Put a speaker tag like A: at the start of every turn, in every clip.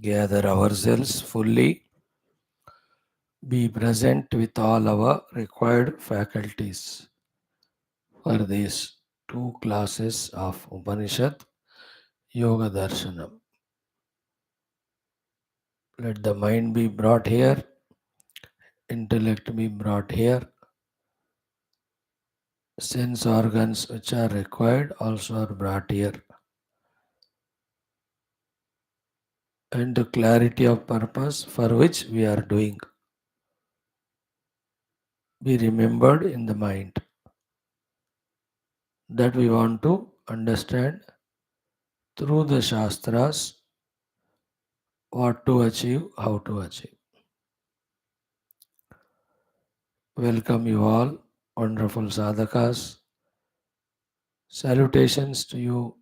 A: gather ourselves fully, be present with all our required faculties for these two classes of Upanishad Yoga Darshanam. Let the mind be brought here, intellect be brought here, sense organs which are required also are brought here, and the clarity of purpose for which we are doing be remembered in the mind, that we want to understand through the Shastras what to achieve, how to achieve. Welcome you all, wonderful sadhakas. Salutations to you,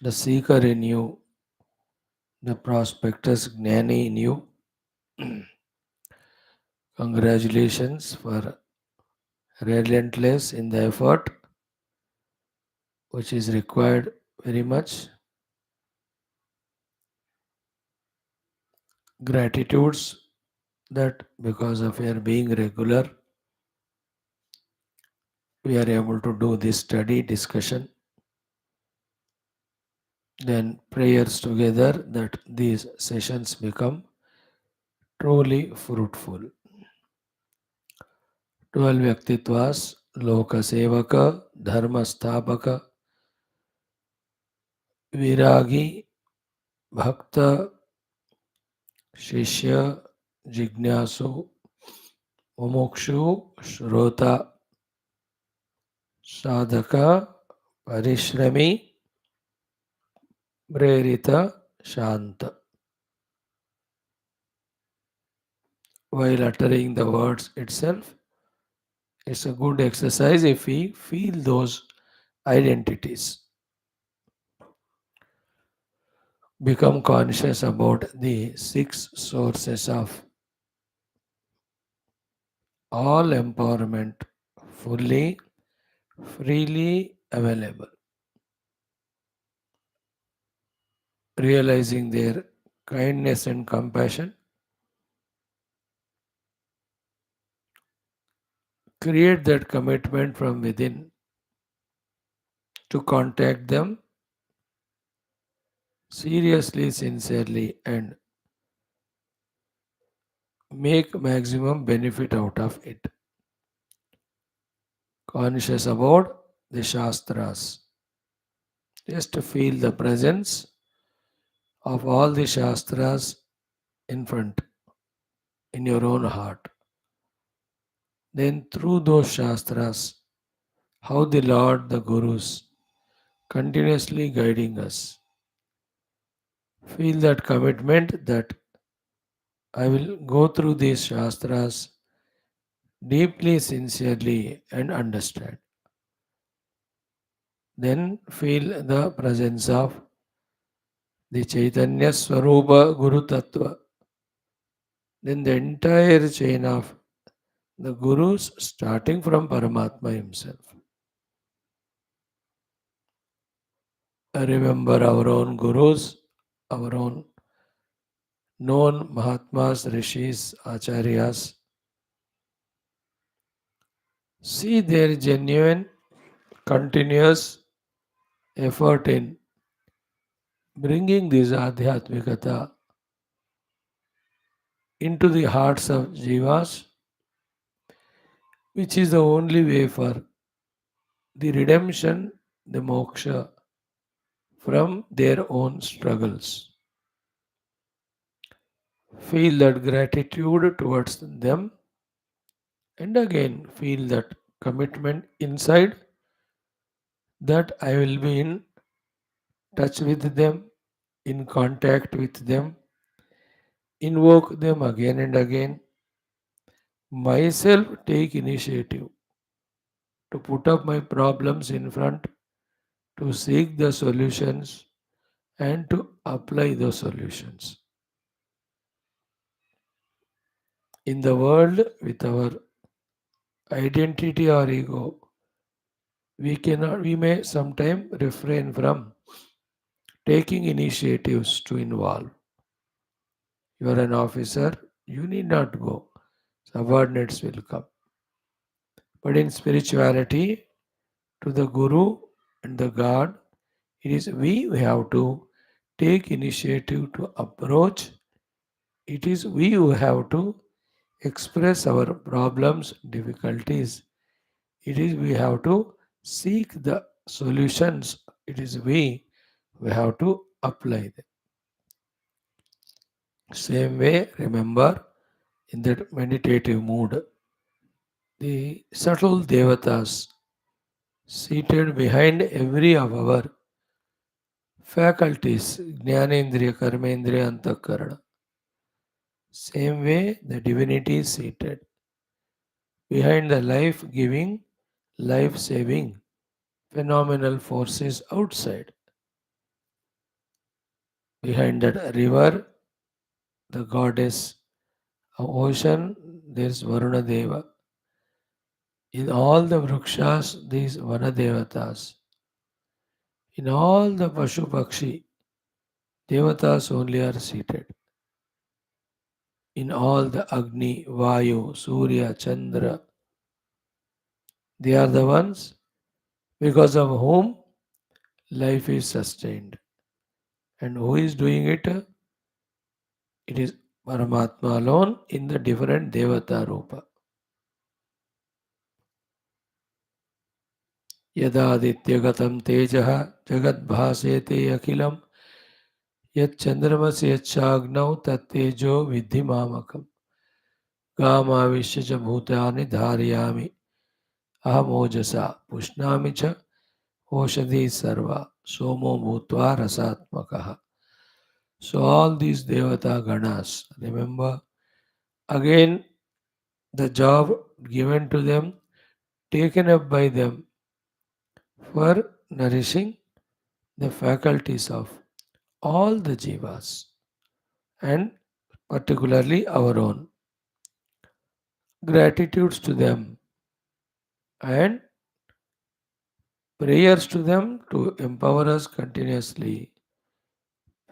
A: the seeker in you, the prospectus gnani in you. Congratulations for relentless in the effort which is required very much. Gratitudes that because of your being regular, we are able to do this study discussion. Then prayers together that these sessions become truly fruitful. 12 Vyaktitvas, Loka Sevaka, Dharma Sthapaka, Viragi, Bhakta, Shishya, Jignasu, Mumukshu, Shrota, Sadhaka, Parishrami, Prerita, Shanta. While uttering the words itself, it's a good exercise if we feel those identities. Become conscious about the 6 sources of all empowerment fully, freely available. Realizing their kindness and compassion, create that commitment from within to contact them seriously, sincerely, and make maximum benefit out of it. Conscious about the Shastras. Just to feel the presence of all the Shastras in front, in your own heart. Then through those Shastras, how the Lord, the Gurus, continuously guiding us. Feel that commitment that I will go through these Shastras deeply, sincerely, and understand. Then feel the presence of the Chaitanya Swarupa Guru Tattva. Then the entire chain of the Gurus starting from Paramatma himself. Remember our own Gurus, our own known Mahatmas, Rishis, Acharyas. See their genuine, continuous effort in bringing this Adhyatmikata into the hearts of Jivas, which is the only way for the redemption, the moksha from their own struggles. Feel that gratitude towards them, and again feel that commitment inside that I will be in touch with them, in contact with them, invoke them again and again, myself take initiative to put up my problems in front, to seek the solutions and to apply those solutions. In the world, with our identity or ego, we may sometime refrain from taking initiatives to involve. You are an officer, you need not go. Subordinates will come. But in spirituality, to the Guru and the God, it is we who have to take initiative to approach. It is we who have to express our problems, difficulties. It is we have to seek the solutions. It is we have to apply them. Same way, remember, in that meditative mood, the subtle devatas seated behind every of our faculties, Jnanendriya, Karmendriya, Antakarana. Same way, the divinity is seated behind the life giving, life saving, phenomenal forces outside. Behind that river, the goddess of ocean, there is Varuna Deva. In all the vrukshas, these Vanadevatas. In all the Pashu Pakshi, Devatas only are seated. In all the Agni, Vayu, Surya, Chandra, they are the ones because of whom life is sustained. And who is doing it? It is Paramatma alone in the different Devata Rupa. Yadadityagatam tejaha jagadbhasete akhilam yachandramasi yachagnav tattejo vidhi mamakam gamavishya bhutani dhariyami ahamojasa pushnami cha oshadhi sarva somo bhutva rasatmakaha. So all these Devata Ganas, remember, again the job given to them, taken up by them for nourishing the faculties of all the jivas and particularly our own. Gratitudes to them and prayers to them to empower us continuously.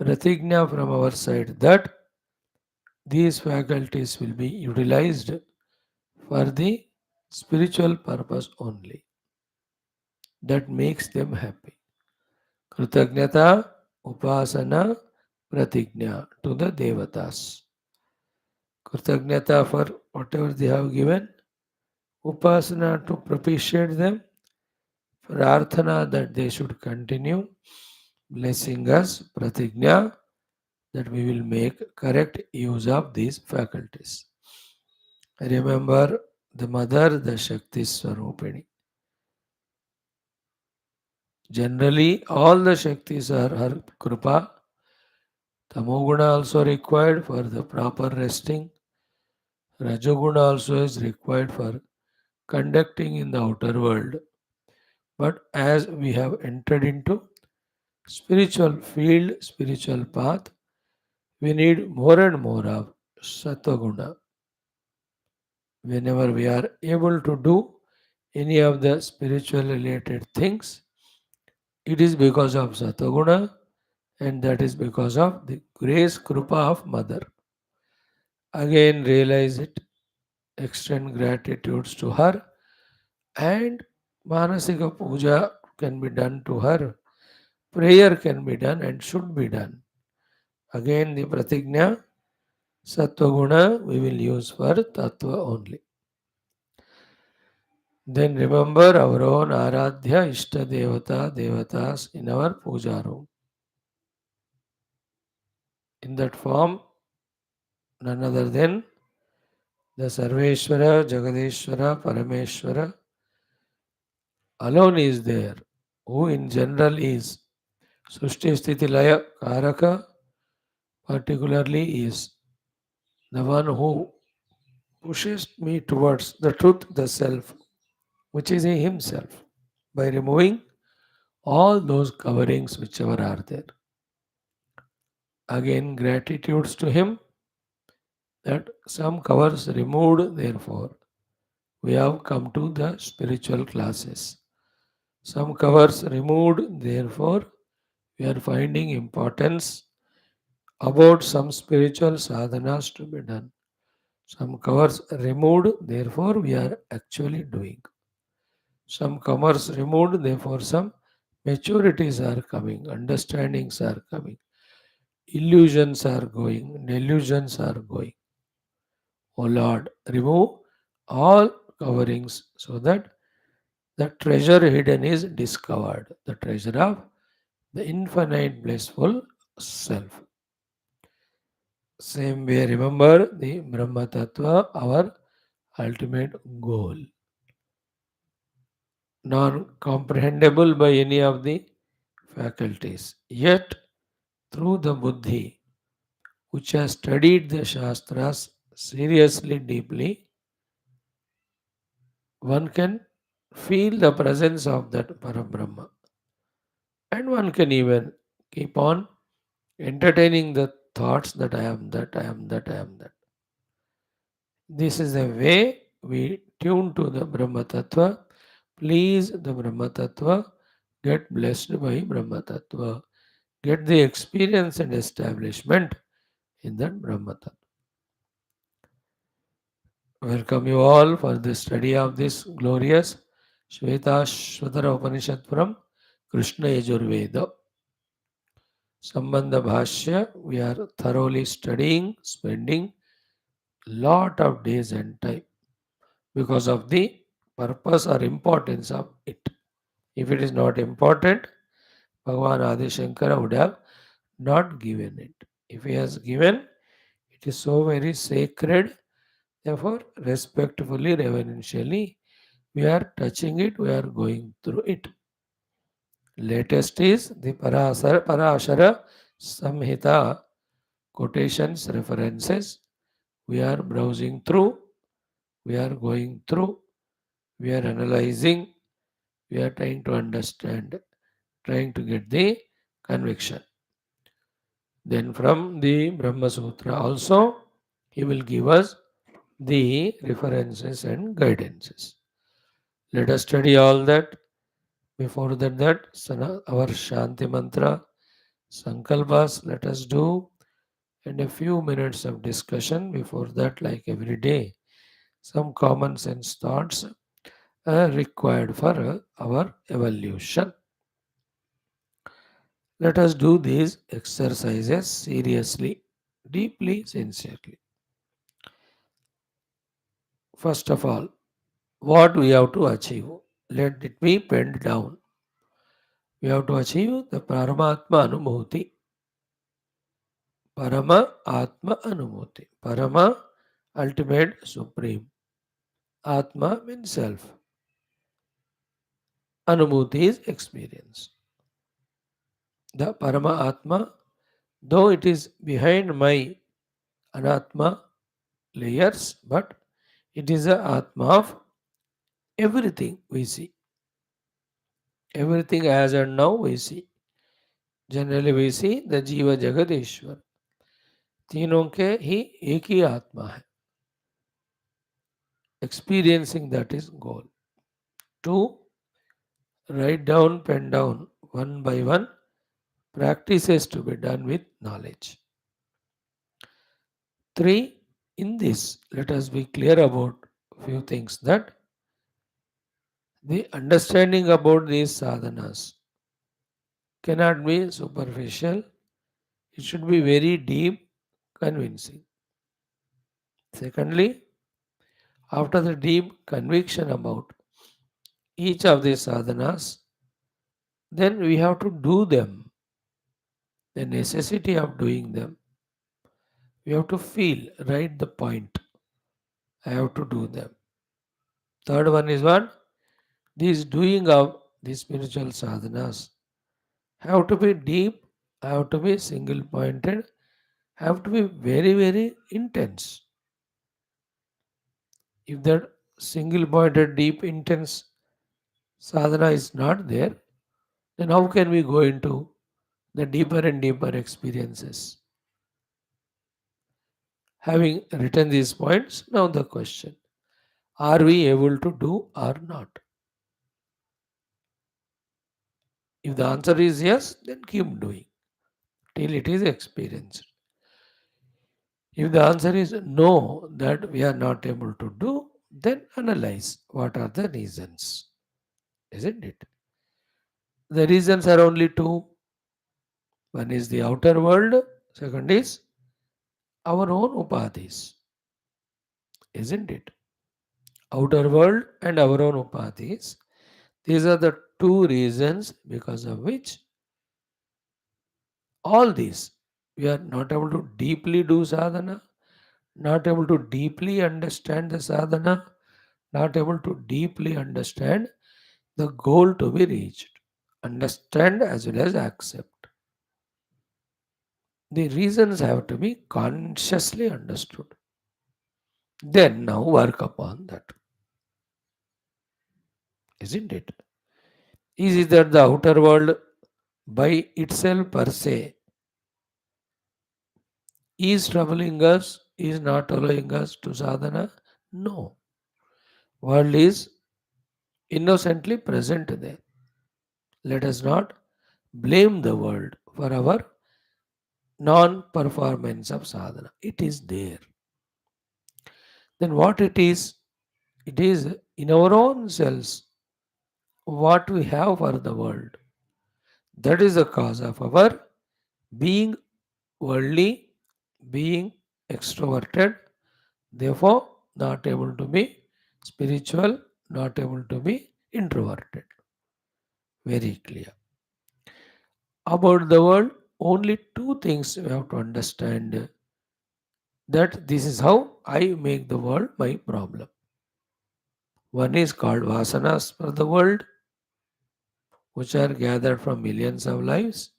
A: Pratigna from our side that these faculties will be utilized for the spiritual purpose only. That makes them happy. Kritagnyata, Upasana, Pratigna to the Devatas. Kritagnyata for whatever they have given, Upasana to propitiate them, Prarthana that they should continue blessing us, Pratigna that we will make correct use of these faculties. Remember the mother, the Shakti Swarupini. Generally, all the Shaktis are her Krupa. Tamoguna also required for the proper resting. Rajoguna also is required for conducting in the outer world. But as we have entered into spiritual field, spiritual path, we need more and more of Satoguna. Whenever we are able to do any of the spiritual related things, it is because of Satoguna and that is because of the grace Krupa of Mother. Again, realize it, extend gratitudes to her, and Manasika Puja can be done to her. Prayer can be done and should be done. Again, the Pratigna, Sattva we will use for Tattva only. Then remember our own Aradhya Ishta Devatas in our puja room. In that form, none other than the Sarveshwara, Jagadeshwara, Parameshwara alone is there, who in general is Sushti Sthiti Laya Karaka, particularly is the one who pushes me towards the truth, the self, which is He Himself, by removing all those coverings whichever are there. Again, gratitudes to Him that some covers removed, therefore, we have come to the spiritual classes. Some covers removed, therefore, We are finding importance about some spiritual sadhanas to be done. Some covers removed, therefore we are actually doing. Some covers removed, therefore some maturities are coming, understandings are coming, illusions are going, delusions are going. O Lord, remove all coverings so that the treasure hidden is discovered, the treasure of the infinite blissful self. Same way, remember the Brahma Tattva, our ultimate goal, non comprehensible by any of the faculties. Yet, through the Buddhi, which has studied the Shastras seriously, deeply, one can feel the presence of that Parabrahma. And one can even keep on entertaining the thoughts that I am that, I am that, I am that. This is the way we tune to the Brahma Tattva. Please, the Brahma Tattva, get blessed by Brahma Tattva. Get the experience and establishment in that Brahma Tattva. Welcome you all for the study of this glorious Shwethashwathara Upanishad from Krishna Yajurveda. Sambandha Bhashya, we are thoroughly studying, spending lot of days and time because of the purpose or importance of it. If it is not important, Bhagavan Adi Shankara would have not given it. If he has given, it is so very sacred. Therefore, respectfully, reverentially, we are touching it, we are going through it. Latest is the Parashara Samhita quotations, references. We are browsing through, we are going through, we are analyzing, we are trying to understand, trying to get the conviction. Then from the Brahma Sutra also, he will give us the references and guidances. Let us study all that. Before that our Shanti Mantra, Sankalpas, let us do, and a few minutes of discussion before that, like every day. Some common sense thoughts are required for our evolution. Let us do these exercises seriously, deeply, sincerely. First of all, what we have to achieve? Let it be penned down. We have to achieve the Paramatma Anubhuti. Parama Atma Anubhuti. Parama, ultimate, supreme. Atma means self. Anubhuti is experience. The Parama Atma, though it is behind my Anatma layers, but it is the Atma of everything we see. Everything as and now we see. Generally we see the Jiva Jagat Ishwar. तीनों के ही एक ही आत्मा है. Experiencing that is goal. 2. Write down, pen down, one by one, practices to be done with knowledge. 3. In this, let us be clear about few things, that the understanding about these sadhanas cannot be superficial. It should be very deep, convincing. Secondly, after the deep conviction about each of these sadhanas, then we have to do them. The necessity of doing them. We have to feel, right, the point. I have to do them. Third one is what? This doing of these spiritual sadhanas have to be deep, have to be single pointed, have to be very, very intense. If that single pointed, deep, intense sadhana is not there, then how can we go into the deeper and deeper experiences? Having written these points, now the question, are we able to do or not? If the answer is yes, then keep doing till it is experienced. If the answer is no, that we are not able to do, then analyze what are the reasons, isn't it? The reasons are only two. One is the outer world, second is our own upadhis, isn't it? Outer world and our own upadhis. These are the two reasons because of which all these we are not able to deeply do sadhana, not able to deeply understand the sadhana, not able to deeply understand the goal to be reached. Understand as well as accept. The reasons have to be consciously understood. Then now work upon that, isn't it? Is it that the outer world by itself per se is troubling us, is not allowing us to sadhana? No. World is innocently present there. Let us not blame the world for our non-performance of sadhana. It is there. Then what it is? It is in our own selves what we have for the world. That is the cause of our being worldly, being extroverted, therefore not able to be spiritual, not able to be introverted. Very clear. About the world, only two things we have to understand, that this is how I make the world my problem. One is called vasanas for the world, which are gathered from millions of lives,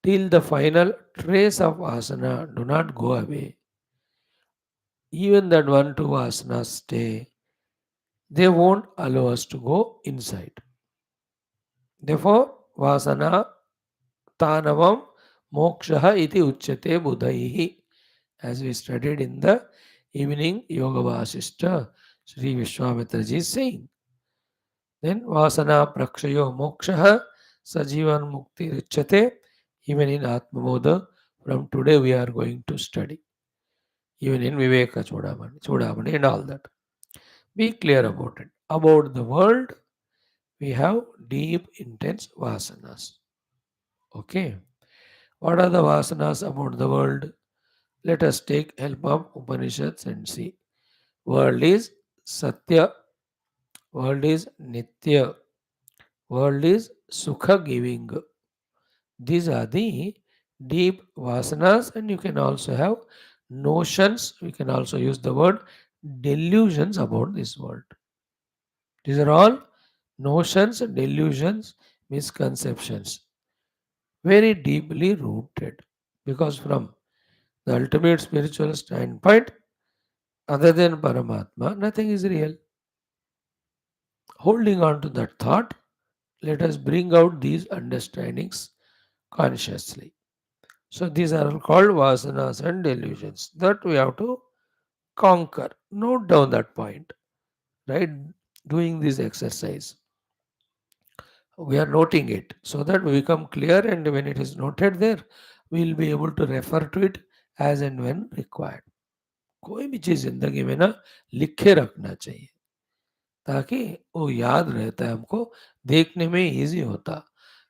A: till the final trace of asana do not go away. Even that one, two asanas stay, they won't allow us to go inside. Therefore, vasana tanavam moksha iti uchyate buddhaihi. As we studied in the evening Yoga Vasishta, Sri Vishwamitra is saying. Then vasana prakshayo moksha sajivan mukti richate. Even in Atma Bodha, from today we are going to study. Even in Viveka Chudamani and all that. Be clear about it. About the world, we have deep, intense vasanas. Okay. What are the vasanas about the world? Let us take help of Upanishads and see. World is Satya, world is Nitya, world is Sukha giving. These are the deep vasanas, and you can also have notions. We can also use the word delusions about this world. These are all notions, delusions, misconceptions, very deeply rooted. Because from the ultimate spiritual standpoint, other than Paramatma, nothing is real. Holding on to that thought, let us bring out these understandings consciously. So these are all called vasanas and delusions that we have to conquer. Note down that point, right? Doing this exercise, we are noting it so that we become clear, and when it is noted there, we will be able to refer to it as and when required. कोई भी चीज जिंदगी में ना लिखे रखना चाहिए ताकि वो याद रहता है हमको, देखने में इजी होता,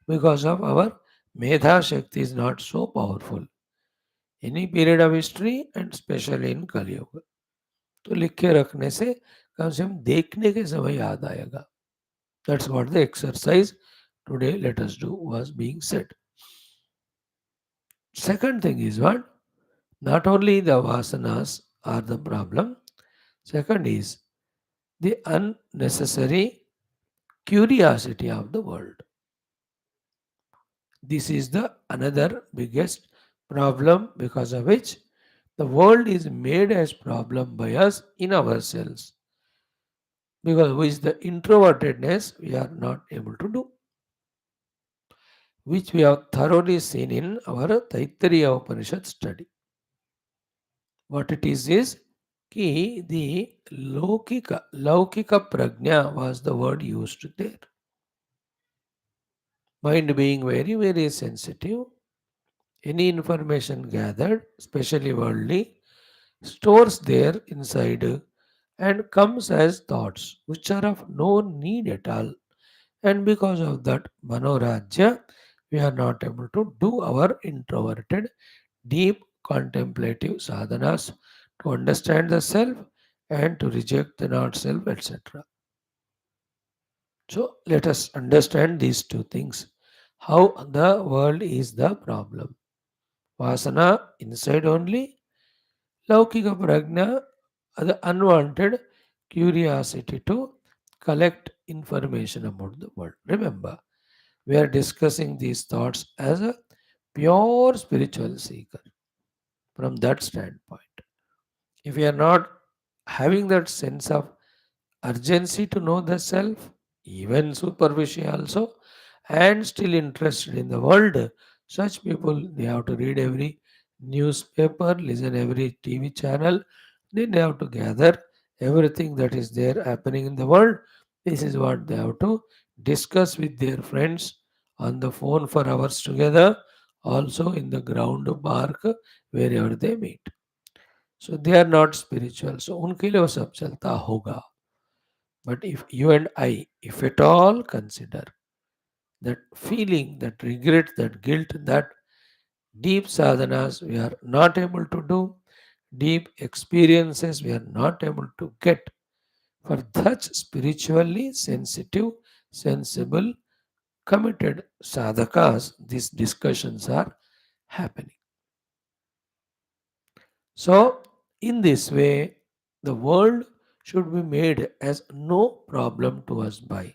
A: बिकॉज ऑफ आवर मेधा शक्ति is not so powerful any period of history and specially in कलयुग. तो लिख के रखने से कम से कम देखने के समय याद आएगा. That's what the exercise today let us do was being said. Second thing is what? Not only the vasanas are the problem, second is the unnecessary curiosity of the world. This is the another biggest problem because of which the world is made as problem by us in ourselves, because with the introvertedness we are not able to do, which we have thoroughly seen in our Taittiriya Upanishad study. What it is ki the laukika prajna was the word used there. Mind being very, very sensitive, any information gathered, especially worldly, stores there inside and comes as thoughts which are of no need at all. And because of that manorajya, we are not able to do our introverted, deep contemplative sadhanas to understand the self and to reject the not self, etc. So let us understand these two things. How the world is the problem. Vasana inside only, Laukika prajna, the unwanted curiosity to collect information about the world. Remember, we are discussing these thoughts as a pure spiritual seeker from that standpoint. If we are not having that sense of urgency to know the self, even superficial also, and still interested in the world, such people they have to read every newspaper, listen every TV channel, then they have to gather everything that is there happening in the world. This is what they have to discuss with their friends on the phone for hours together, also in the ground park, wherever they meet. So they are not spiritual. So उनके लिए वो सब चलता होगा. But if you and I, if at all consider that feeling, that regret, that guilt, that deep sadhanas we are not able to do, deep experiences we are not able to get, for such spiritually sensitive, sensible, committed sadhakas, these discussions are happening. So, in this way, the world should be made as no problem to us by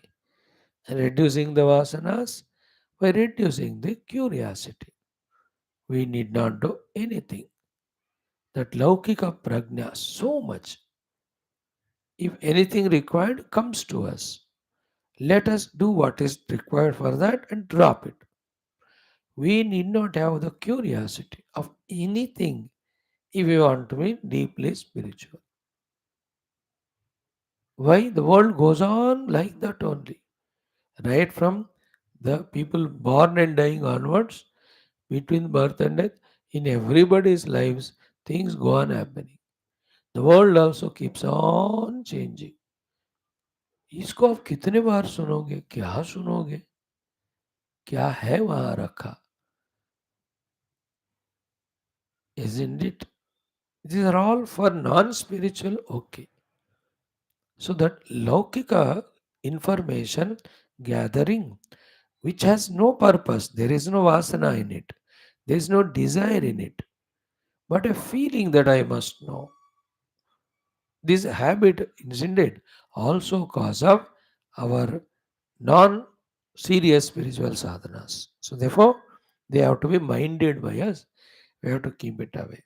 A: reducing the vasanas, by reducing the curiosity. We need not do anything. That laukika prajna, so much, if anything required comes to us, let us do what is required for that and drop it. We need not have the curiosity of anything if we want to be deeply spiritual. Why? The world goes on like that only. Right from the people born and dying onwards, between birth and death, in everybody's lives, things go on happening. The world also keeps on changing. इसको आप कितने बार सुनोगे, क्या सुनोगे, क्या है वहां रखा? Isn't it? These are all for non-spiritual, okay. So that laukika information gathering, which has no purpose, there is no vasana in it, there is no desire in it, but a feeling that I must know. This habit, isn't it, also cause of our non-serious spiritual sadhanas. So therefore, they have to be minded by us. We have to keep it away.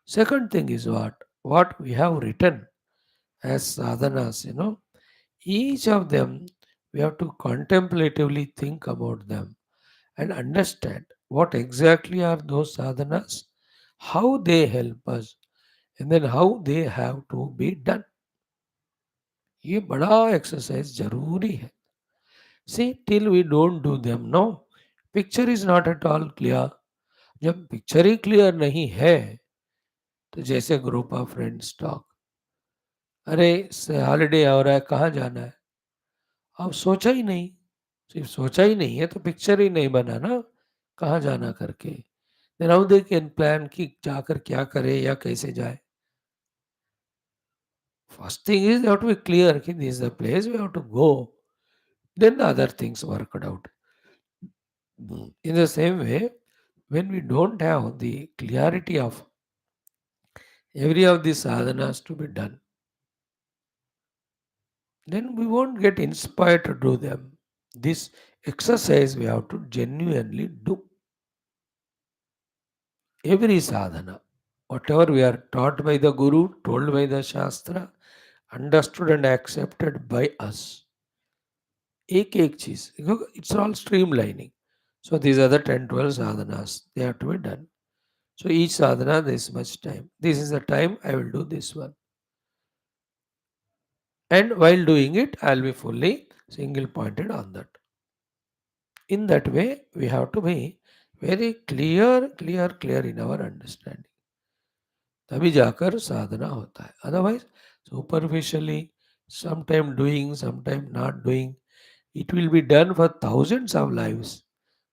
A: Second thing is what we have written as sadhanas. Each of them we have to contemplatively think about them and understand what exactly are those sadhanas, how they help us, and then how they have to be done. ये बड़ा exercise जरूरी है. See till we don't do them no, picture is not at all clear. जब picture ही clear नहीं है, तो जैसे ग्रुप ऑफ फ्रेंड्स टॉक, अरे हॉलीडे हो रहा है, कहाँ जाना है, अब सोचा ही नहीं. सिर्फ सोचा ही नहीं है तो पिक्चर ही नहीं बना ना, कहाँ जाना करके. Then how they can plan कि जाकर क्या करे या कैसे जाए. First thing is they have to be clear कि this is the place we have to go, then the other things worked out. In the same way, when we don't have the clarity of every of these sadhanas to be done, then we won't get inspired to do them. This exercise we have to genuinely do. Every sadhana, whatever we are taught by the Guru, told by the Shastra, understood and accepted by us. एक चीज, it's all streamlining. So these are the 10, 12 sadhanas. They have to be done. So each sadhana, this much time. This is the time I will do this one. And while doing it, I'll be fully single pointed on that. In that way, we have to be very clear in our understanding. तभी जाकर साधना होता है. Otherwise, superficially, sometime doing, sometime not doing, it will be done for thousands of lives,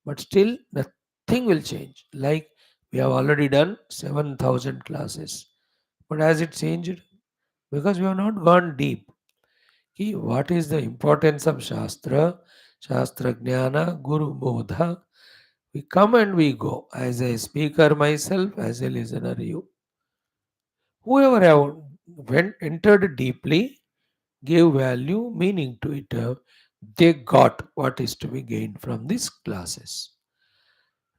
A: but still nothing will change. Like we have already done 7,000 classes, but has it changed? Because we have not gone deep. What is the importance of Shastra, Shastra Jnana, Guru Bodha? We come and we go. As a speaker myself, as a listener you. Whoever have entered deeply, gave value, meaning to it, they got what is to be gained from these classes.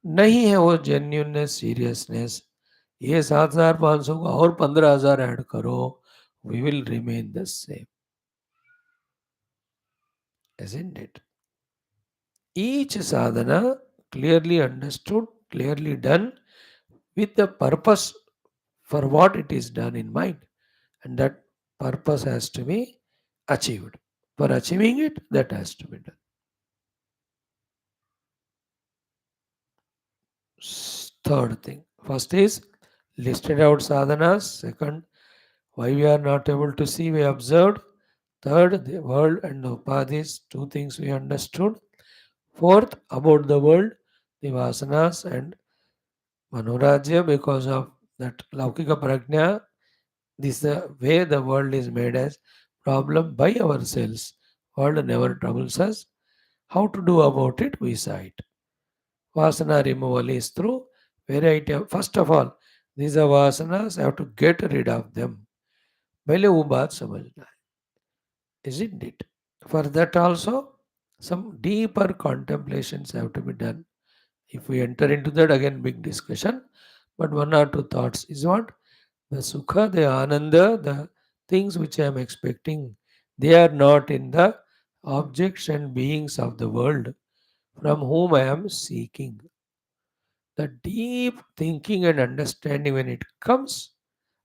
A: नहीं है वो genuineness seriousness ये 7,500 को और 15,000 add करो we will remain the same, isn't it? Each sadhana clearly understood, clearly done with the purpose for what it is done in mind, and that purpose has to be achieved. For achieving it, that has to be done. Third thing. First is listed out sadhanas. Second, why we are not able to see, we observed. Third, the world and the upadhis, two things we understood. Fourth, about the world, the vasanas and manorajya, because of that laukika prajna, this is the way the world is made as problem by ourselves. World never troubles us. How to do about it, we saw it. Vasana removal is through variety of, first of all, these are vasanas, I have to get rid of them. पहले वो बात समझना है, isn't it? For that also, some deeper contemplations have to be done. If we enter into that, again, big discussion. But one or two thoughts is what? The sukha, the ananda, the things which I am expecting, they are not in the objects and beings of the world from whom I am seeking. The deep thinking and understanding when it comes,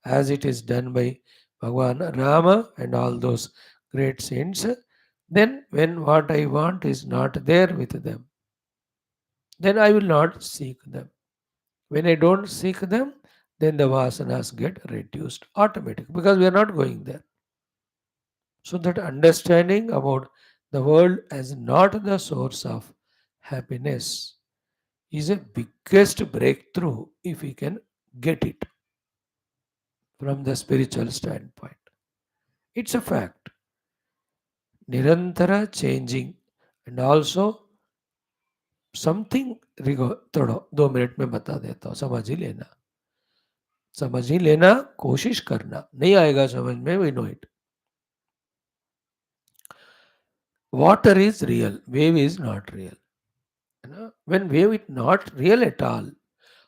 A: as it is done by Bhagwan Rama and all those great saints, then when what I want is not there with them, then I will not seek them. When I don't seek them, then the vasanas get reduced automatically because we are not going there. So that understanding about the world as not the source of happiness is a biggest breakthrough if we can get it from the spiritual standpoint. It's a fact. Nirantara changing and also something थोड़ा 2 minute में बता देता हूँ, समझ ही लेना, कोशिश करना, नहीं आएगा समझ में, we know it. Water is real, wave is not real. When wave is not real at all,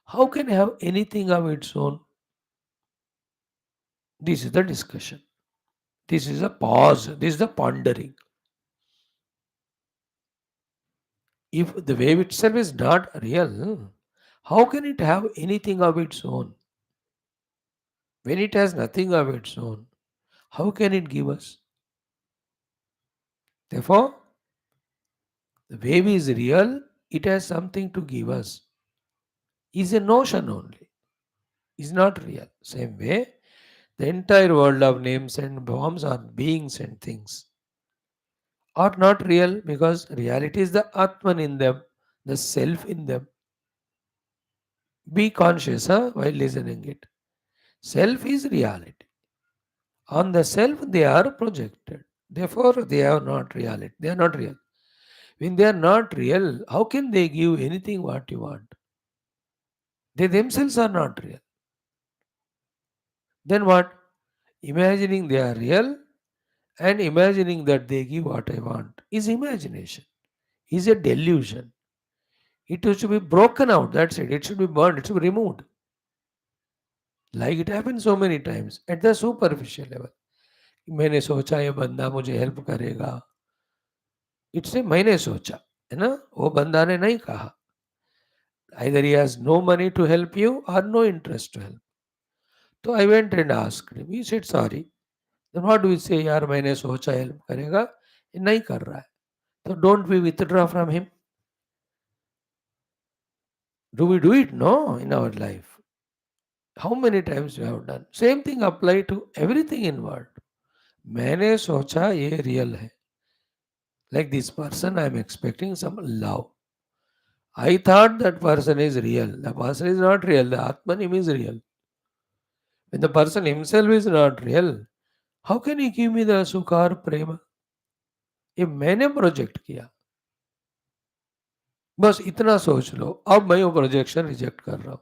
A: how can it have anything of its own? This is the discussion. This is a pause. This is the pondering. If the wave itself is not real, how can it have anything of its own? When it has nothing of its own, how can it give us? Therefore, the wave is real, it has something to give us. Is a notion only, is not real. Same way, the entire world of names and forms or beings and things are not real because reality is the Atman in them, the self in them. Be conscious while listening it. Self is reality. On the self they are projected. Therefore, they are not reality. They are not real. When they are not real, how can they give anything what you want? They themselves are not real. Then what? Imagining they are real and imagining that they give what I want is imagination, is a delusion. It should be broken out. That's it. It should be burned. It should be removed. Like it happens so many times at the superficial level. मैंने सोचा ये बंदा मुझे help करेगा. It's a मैंने सोचा, है ना, वो बंदा ने नहीं कहा. Either he has no money to help you or no interest to help. So I went and asked him. He said sorry. Then what do we say? यार मैंने सोचा हेल्प करेगा, ये नहीं कर रहा है. So don't we withdraw from him? Do we do it? No, in our life. How many times we have done? Same thing apply to everything in world. मैंने सोचा ये real है. Like this person, I am expecting some love. I thought that person is real. The person is not real. The Atmanim is real. When the person himself is not real, how can he give me the sukha or prema? ये मैंने project किया. बस इतना सोच लो. अब मैं वो projection reject कर रहा हूँ.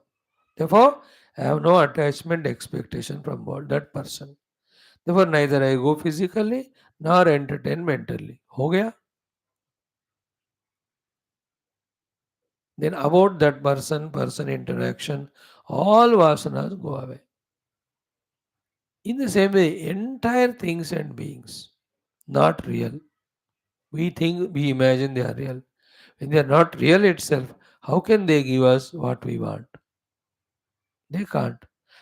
A: Therefore, I have no attachment expectation from that person. Therefore, neither I go physically nor entertain mentally. हो गया. Then about that person interaction, all vasanas go away. In the same way, entire things and beings, not real. We think, we imagine they are real. When they are not real itself, how can they give us what we want? They can't.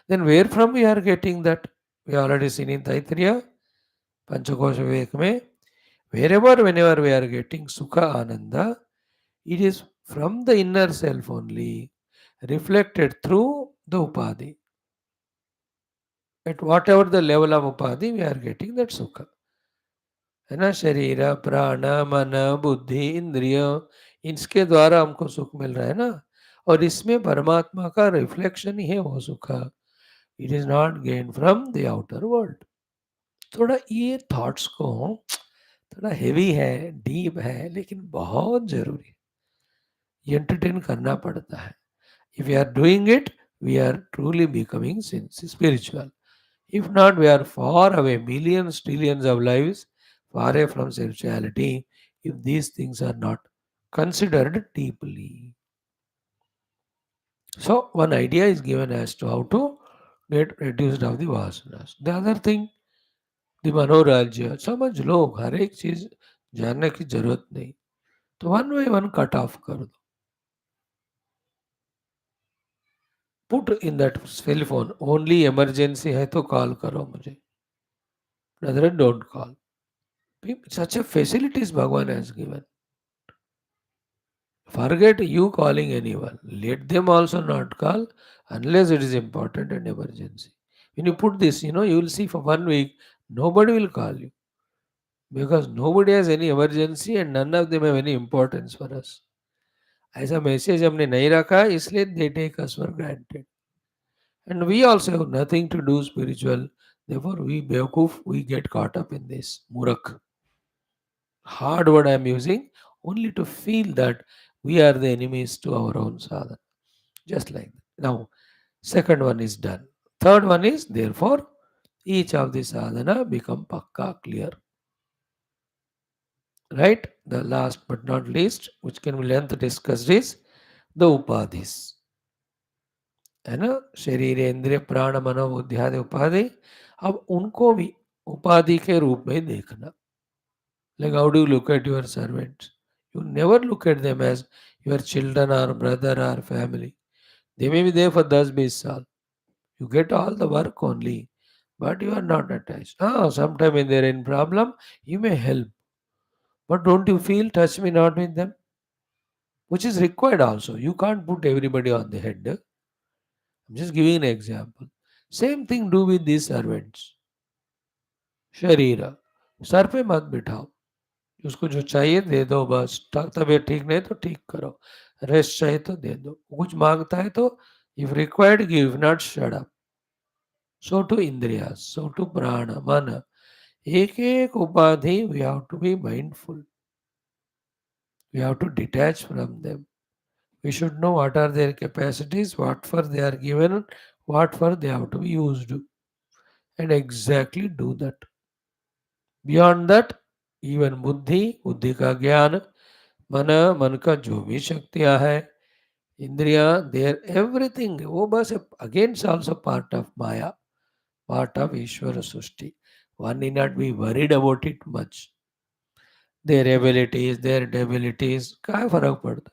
A: Then where from we are getting that? We already seen in Taittiriya, Panchakosha Vivek mein, wherever, whenever we are getting Sukha Ananda, it is from the inner self only, reflected through the Upadhi. At whatever the level of Upadhi, we are getting that Sukha. है ना, शरीर प्राण मन बुद्धि इंद्रिय, इसके द्वारा हमको सुख मिल रहा है ना. और इसमें परमात्मा का रिफ्लेक्शन ही है वो सुख. It is not gain from the outer world. थोड़ा ये थॉट्स को थोड़ा हेवी है, डीप है, लेकिन बहुत जरूरी है. ये एंटरटेन करना पड़ता है. If you are doing it, we are truly becoming spiritual. If not, we are far away, millions, trillions of lives far away from spirituality if these things are not considered deeply. So, one idea is given as to how to get reduced of the vasanas. The other thing, the मनोराज्य. समझ लो, हर एक चीज जानने की जरूरत नहीं. तो one by one cut off कर दो. Put in that cell phone, only emergency है तो कॉल करो मुझे, other don't call. Such a facilities Bhagavan has given. Forget you calling anyone. Let them also not call unless it is important and emergency. When you put this, you will see for 1 week, nobody will call you because nobody has any emergency and none of them have any importance for us. ऐसा message हमने नहीं रखा, इसलिए they take us for granted. And we also have nothing to do spiritual. Therefore, we bewkoof, we get caught up in this. Murak. Hard word I am using only to feel that we are the enemies to our own sadhana. Just like that. Now, second one is done. Third one is, therefore, each of the sadhana become pakka clear. Right? The last but not least, which can be length discussed, is the upadhis. है ना, शरीर इंद्रिय प्राण मनोबुद्धि आदि उपाधि. अब उनको भी उपाधि के रूप में देखना. Like how do you look at your servants? You never look at them as your children or brother or family. They may be there for 10-20 saal. You get all the work only, but you are not attached. Sometime when they are in problem, you may help. But don't you feel touch me not with them? Which is required also. You can't put everybody on the head. I'm just giving an example. Same thing do with these servants. शरीर sir पे मत बिठाओ. उसको जो चाहिए दे दो बस. तबीयत ठीक नहीं तो ठीक करो. रेस्ट चाहिए तो दे दो. कुछ मांगता है तो if required give, not shut up. So to indriyas, so to prana, mana. एक एक उपाधि we have to be mindful. We have to detach from them. We should know what are their capacities, what for they are given, what for they have to be used. And exactly do that. Beyond that, even बुद्धि का ज्ञान, मन का जो भी शक्तियां है, इंद्रिया, देयर एवरीथिंग, वो बस against also part of Maya, part of Ishwar Srishti. One need not be worried about it much. Their abilities, their debilities, क्या फर्क पड़ता.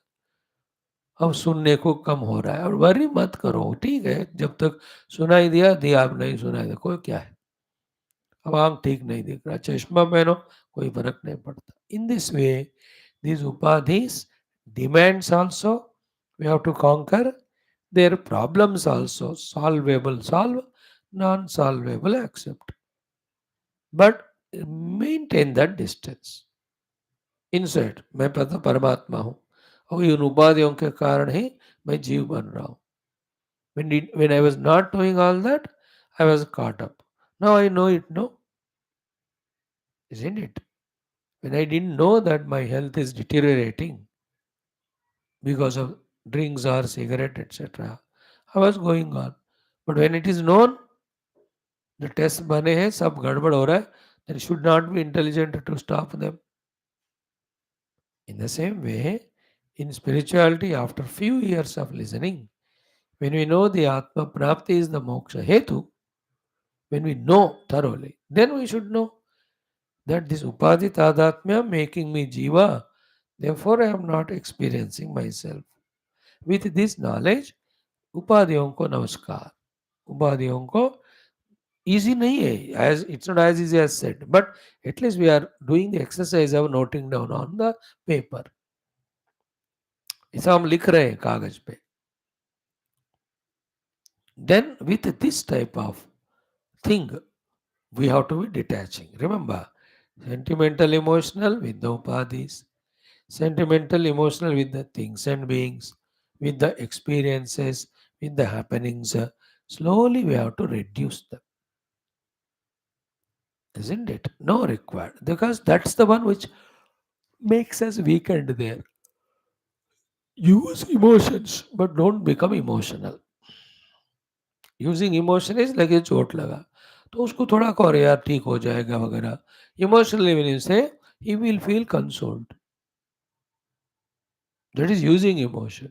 A: अब सुनने को कम हो रहा है और वरी मत करो. ठीक है, जब तक सुनाई दिया दिया, आप नहीं सुनाई दिया कोई क्या है. अब आंख ठीक नहीं दिख रहा, चश्मा पहनो, कोई फर्क नहीं पड़ता. In this way these upadhis demands also We have to conquer their problems also. Solvable, solve, non solvable, accept. But maintain that distance. Inside मैं पता परमात्मा हूँ और इन उपाधियों के कारण ही मैं जीव बन रहा हूँ. When I was not knowing all that, I was caught up. Now I know it, no? Isn't it? When I didn't know that my health is deteriorating because of drinks or cigarette, etc., I was going on. But when it is known, the tests बने हैं सब गड़बड़ हो रहा है, then should not be intelligent to stop them. In the same way, in spirituality, after few years of listening, when we know the Atma Prapti is the moksha hetu, when we know thoroughly, then we should know that this upadhi tadatmya making me jiva, therefore I am not experiencing myself. With this knowledge, उपाधियों को नमस्कार. उपाधियों को easy नहीं है, as it's not as easy as said, but at least we are doing the exercise of noting down on the paper. ऐसा हम लिख रहे हैं कागज पे. Then with this type of thing, we have to be detaching. Remember, sentimental emotional with the upadhis, sentimental emotional with the things and beings, with the experiences, with the happenings. Slowly we have to reduce them. Isn't it? No required. Because that's the one which makes us weakened there. Use emotions, but don't become emotional. Using emotion is लगे चोट लगा तो उसको थोड़ा करो यार ठीक हो जाएगा वगैरह. इमोशनली मीनिंग से he will feel consoled. That is using emotion.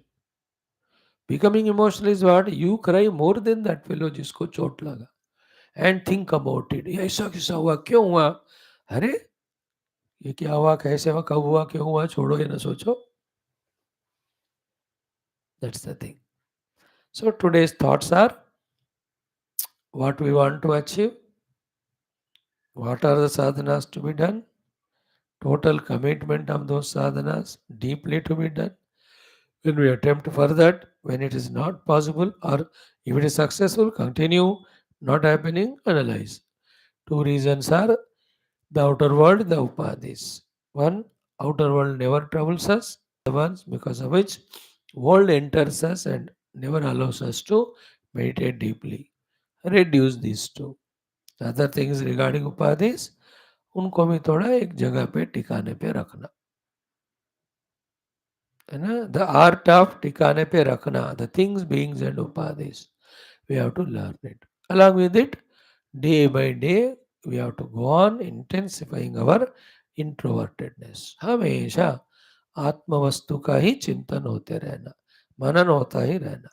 A: Becoming emotional is what you cry more than that fellow जिसको चोट लगा एंड थिंक अबाउट इट. ये ऐसा कैसा हुआ, क्यों हुआ, अरे ये क्या हुआ, कैसे हुआ, कब हुआ, क्यों हुआ, छोड़ो ये ना सोचो. That's the thing. So today's thoughts are what we want to achieve, what are the sadhanas to be done, total commitment of those sadhanas deeply to be done. When we attempt for that, when it is not possible, or if it is successful, continue, not happening, analyze. Two reasons are the outer world, the upadhis. One, outer world never troubles us, the ones because of which world enters us and never allows us to meditate deeply. Reduce these two. The other things regarding upadhis, उनको भी थोड़ा एक जगह पे टिकाने पे रखना है ना. द आर्ट ऑफ टिकाने पे रखना, द थिंग्स बीइंग्स एंड उपाधिस, we have to learn it. Along with it, day by day we have to go on intensifying our introvertedness. हमेशा आत्म वस्तु का ही चिंतन होते रहना, मनन होता ही रहना.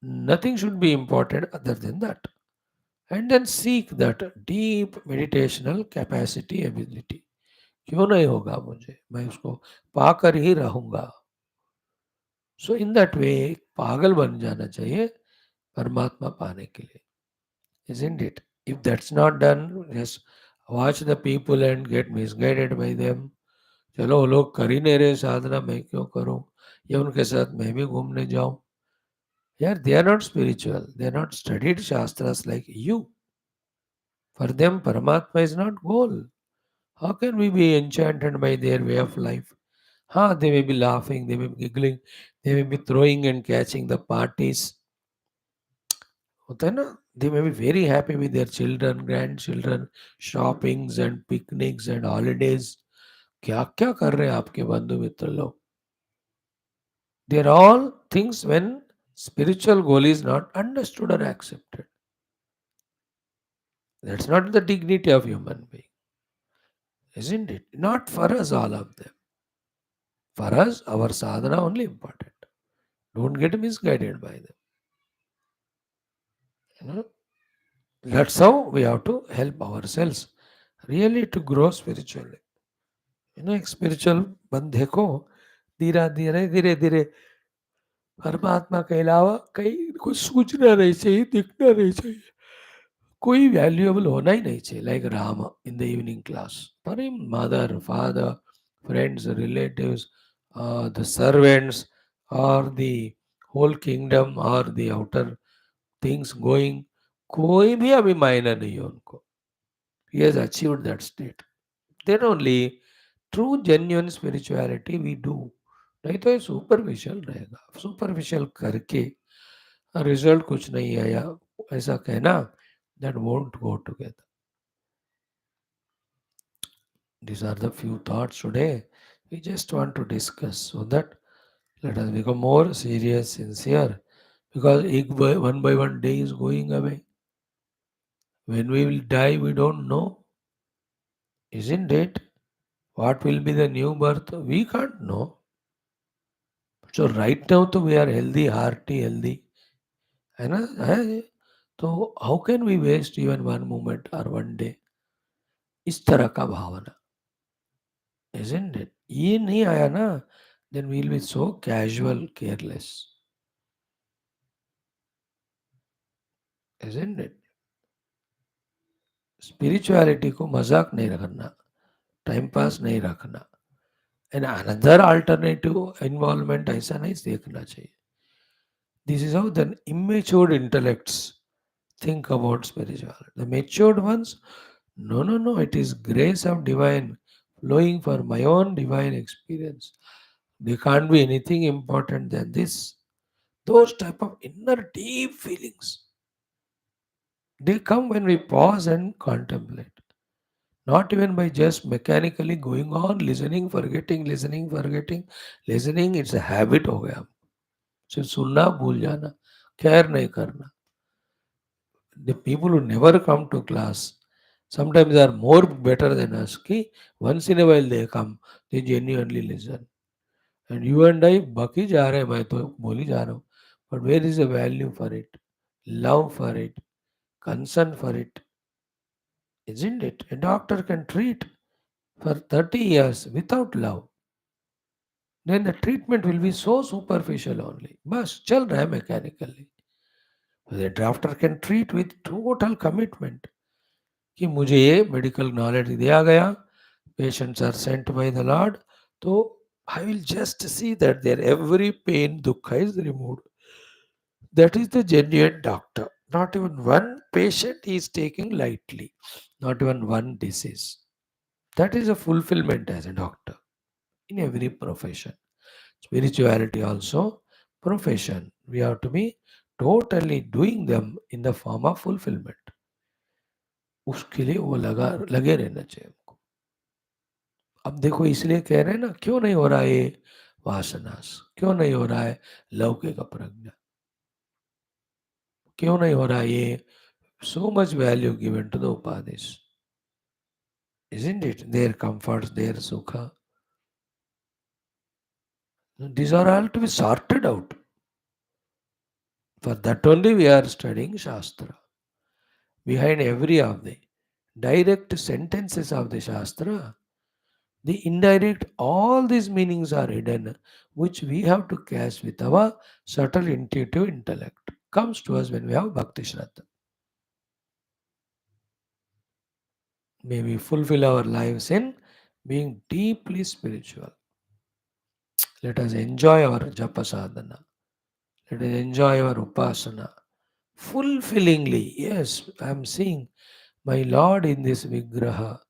A: Nothing should be important other than that. And then seek that deep meditational capacity, ability. क्यों नहीं होगा मुझे, मैं उसको पाकर ही रहूंगा. सो इन दैट वे पागल बन जाना चाहिए परमात्मा पाने के लिए. Isn't it? If that's not done, just watch the people and get misguided by them. चलो वो लोग कर ही नहीं रहे साधना, मैं क्यों करूं, या उनके साथ मैं भी घूमने जाऊं. यार, they are not spiritual, they are not studied shastras like you. For them Paramatma is not goal. How can we be enchanted by their way of life? They may be laughing, they may be giggling, they may be throwing and catching the parties. होता है ना. They may be very happy with their children, grandchildren, shoppings and picnics and holidays. क्या क्या कर रहे हैं आपके बंधु मित्र लोग. They are all things when spiritual goal is not understood or accepted. That's not the dignity of human being, isn't it? Not for us, all of them. For us, our sadhana only important. Don't get misguided by them. You know, that's how we have to help ourselves really to grow spiritually. एक spiritual बंदे को धीरे धीरे धीरे धीरे परमात्मा के अलावा कहीं कुछ सूझना नहीं चाहिए, दिखना नहीं चाहिए, कोई वैल्यूएबल होना ही नहीं चाहिए. Like Ram in the evening class, for him mother, father, friends, relatives, the servants, or the whole kingdom or the outer things going, कोई भी अभी मायना नहीं है उनको. He has achieved that state. Then only true genuine spirituality we do. नहीं तो ये सुपरफिशियल रहेगा. सुपरफिशियल करके रिजल्ट कुछ नहीं आया ऐसा कहना, that won't go together. These are the few thoughts today we just want to discuss so that let us become more serious, sincere, because one by one day is going away. When we will die, we don't know, isn't it? What will be the new birth? We can't know. So right now, तो we are healthy, hearty, healthy, है ना? है. तो how can we waste even one moment or one day? इस तरह का भावना, isn't it? ये नहीं आया ना, then we will be so casual, careless, isn't it? Spirituality को मजाक नहीं रखना, टाइम पास नहीं रखना, एंड अनदर अल्टरनेटिव इन्वॉल्वमेंट ऐसा नहीं देखना चाहिए. This is how the immatured intellects think about spirituality. The matured ones, no, no, no, it is grace of divine flowing for my own divine experience. There can't be anything important than this. Those type of inner deep feelings, they come when we pause and contemplate. Not even by just mechanically going on, listening, forgetting. Listening, it's a habit हो गया. सिर्फ सुनना भूल जाना, care नहीं करना. The people who never come to class sometimes are more better than us. कि once in a while they come, they genuinely listen. And you and I बाकी जा रहे हैं, मैं तो बोल ही जा रहा हूँ. But where is the value for it? Love for it, concern for it, isn't it? A doctor can treat for 30 years without love. Then the treatment will be so superficial only. बस चल रहा है mechanically. The doctor can treat with total commitment. कि मुझे ये medical knowledge दिया गया, patients are sent by the lord, तो I will just see that there every pain दुख is removed. That is the genuine doctor. Not even one patient he is taking lightly, not even one disease. That is a fulfillment as a doctor in every profession. Spirituality also profession. We have to be totally doing them in the form of fulfillment. उसके लिए वो लगे रहना चाहिए हमको. अब देखो इसलिए कह रहे हैं ना, क्यों नहीं हो रहा है ये वासनास, क्यों नहीं हो रहा है लौकिक प्रज्ञा, क्यों नहीं हो रहा है ये so much value given to the upadhis, isn't it? Their comforts, their sukha, these are all to be sorted out. For that only we are studying Shastra. Behind every of the direct sentences of the Shastra, the indirect, all these meanings are hidden, which we have to catch with our subtle intuitive intellect. Comes to us when we have Bhakti Shraddha. May we fulfill our lives in being deeply spiritual. Let us enjoy our japa sadhana. Let us enjoy our upasana. Fulfillingly, yes, I am seeing my Lord in this vigraha.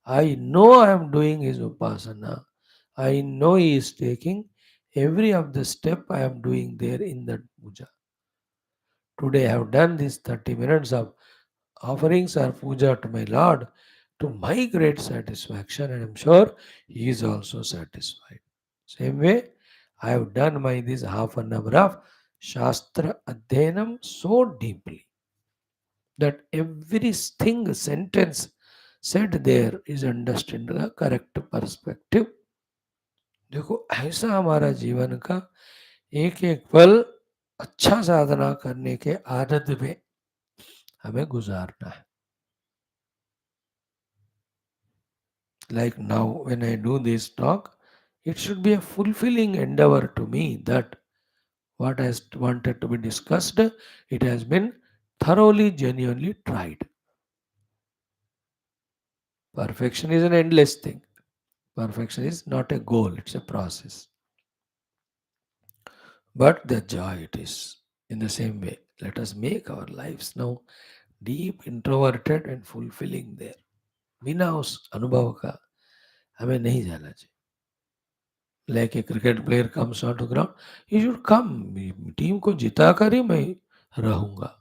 A: I know I am doing his upasana. I know he is taking every of the step I am doing there in that puja. Today I have done this 30 minutes of offerings or puja to my Lord to my great satisfaction, and I am sure he is also satisfied. Same way, I have done my this half an hour of Shastra Adhyanam so deeply that every thing, sentence said there is understood in the correct perspective. देखो ऐसा हमारा जीवन का एक एक पल अच्छा साधना करने के आनंद में हमें गुजारना है. Like now, when I do this talk, it should be a fulfilling endeavor to me that what has wanted to be discussed, it has been thoroughly, genuinely tried. Perfection is an endless thing. Perfection is not a goal, it's a process. but the joy it is. In the same way, let us make our lives now deep, introverted and fulfilling there. बिना उस अनुभव का हमें नहीं जाना चाहिए. Like a cricket player comes onto ground, he should come. Team को जिता कर ही मैं रहूंगा.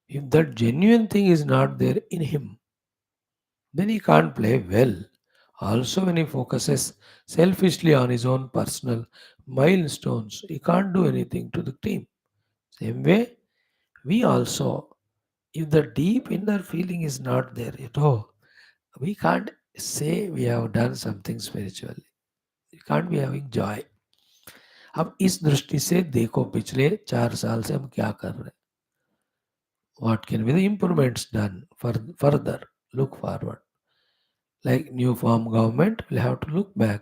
A: If that genuine thing is not there in him, then he can't play well. Also, when he focuses selfishly on his own personal milestones, he can't do anything to the team. Same way, we also, if the deep inner feeling is not there at all, we can't say we have done something spiritually. We can't be having joy. अब इस दृष्टि से देखो पिछले 4 साल से हम क्या कर रहे हैं. What can be the improvements done further? Look forward. Like new form government, we'll have to look back.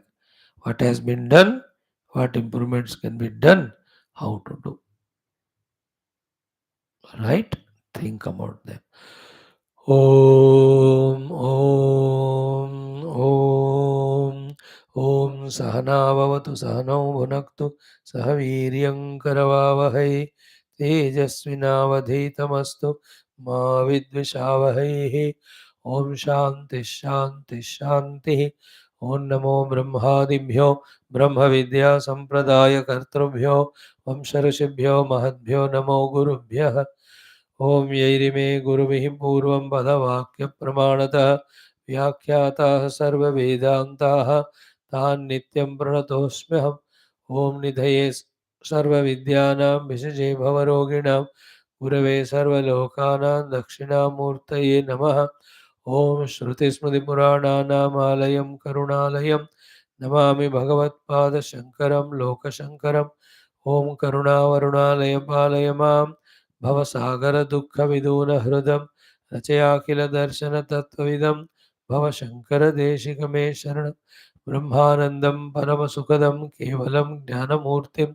A: What has been done? What improvements can be done? How to do? Right? Think about them. Om Om Om Sahana Bhavatu Sahanau Bhunaktu Sahaviryam Karavavahai Tejasvinavadhitamastu Ma Vidvishavahai. Om Shanti Shanti Shanti. Om Namo Brahmadibhyo Brahma Vidya Sampradaya Kartrubhyo Om Sharashibhyo Mahadbhyo Namo Gurubhyah. ओम यैरिमे गुरुभिः पूर्वं पदवाक्यप्रमाणतः व्याख्याताः सर्ववेदान्ताः तान् नित्यं प्रणतोऽस्म्यहम्. ओम निधये सर्वविद्यानां विषजे भवरोगिणां गुरवे सर्वलोकानां दक्षिणामूर्तये नमः. ओम श्रुतिस्मृतिपुराणानामालयं करुणालयं नमामि भगवत्पादशङ्करं लोकशङ्करम्. ओम करुणावरुणालय पालय माम् भवसागरदुःखविदूनहृदं रचयाखिलदर्शनतत्त्वविदं भवशङ्करदेशिकमे शरणं. ब्रह्मानन्दं परमसुखदं केवलं ज्ञानमूर्तिं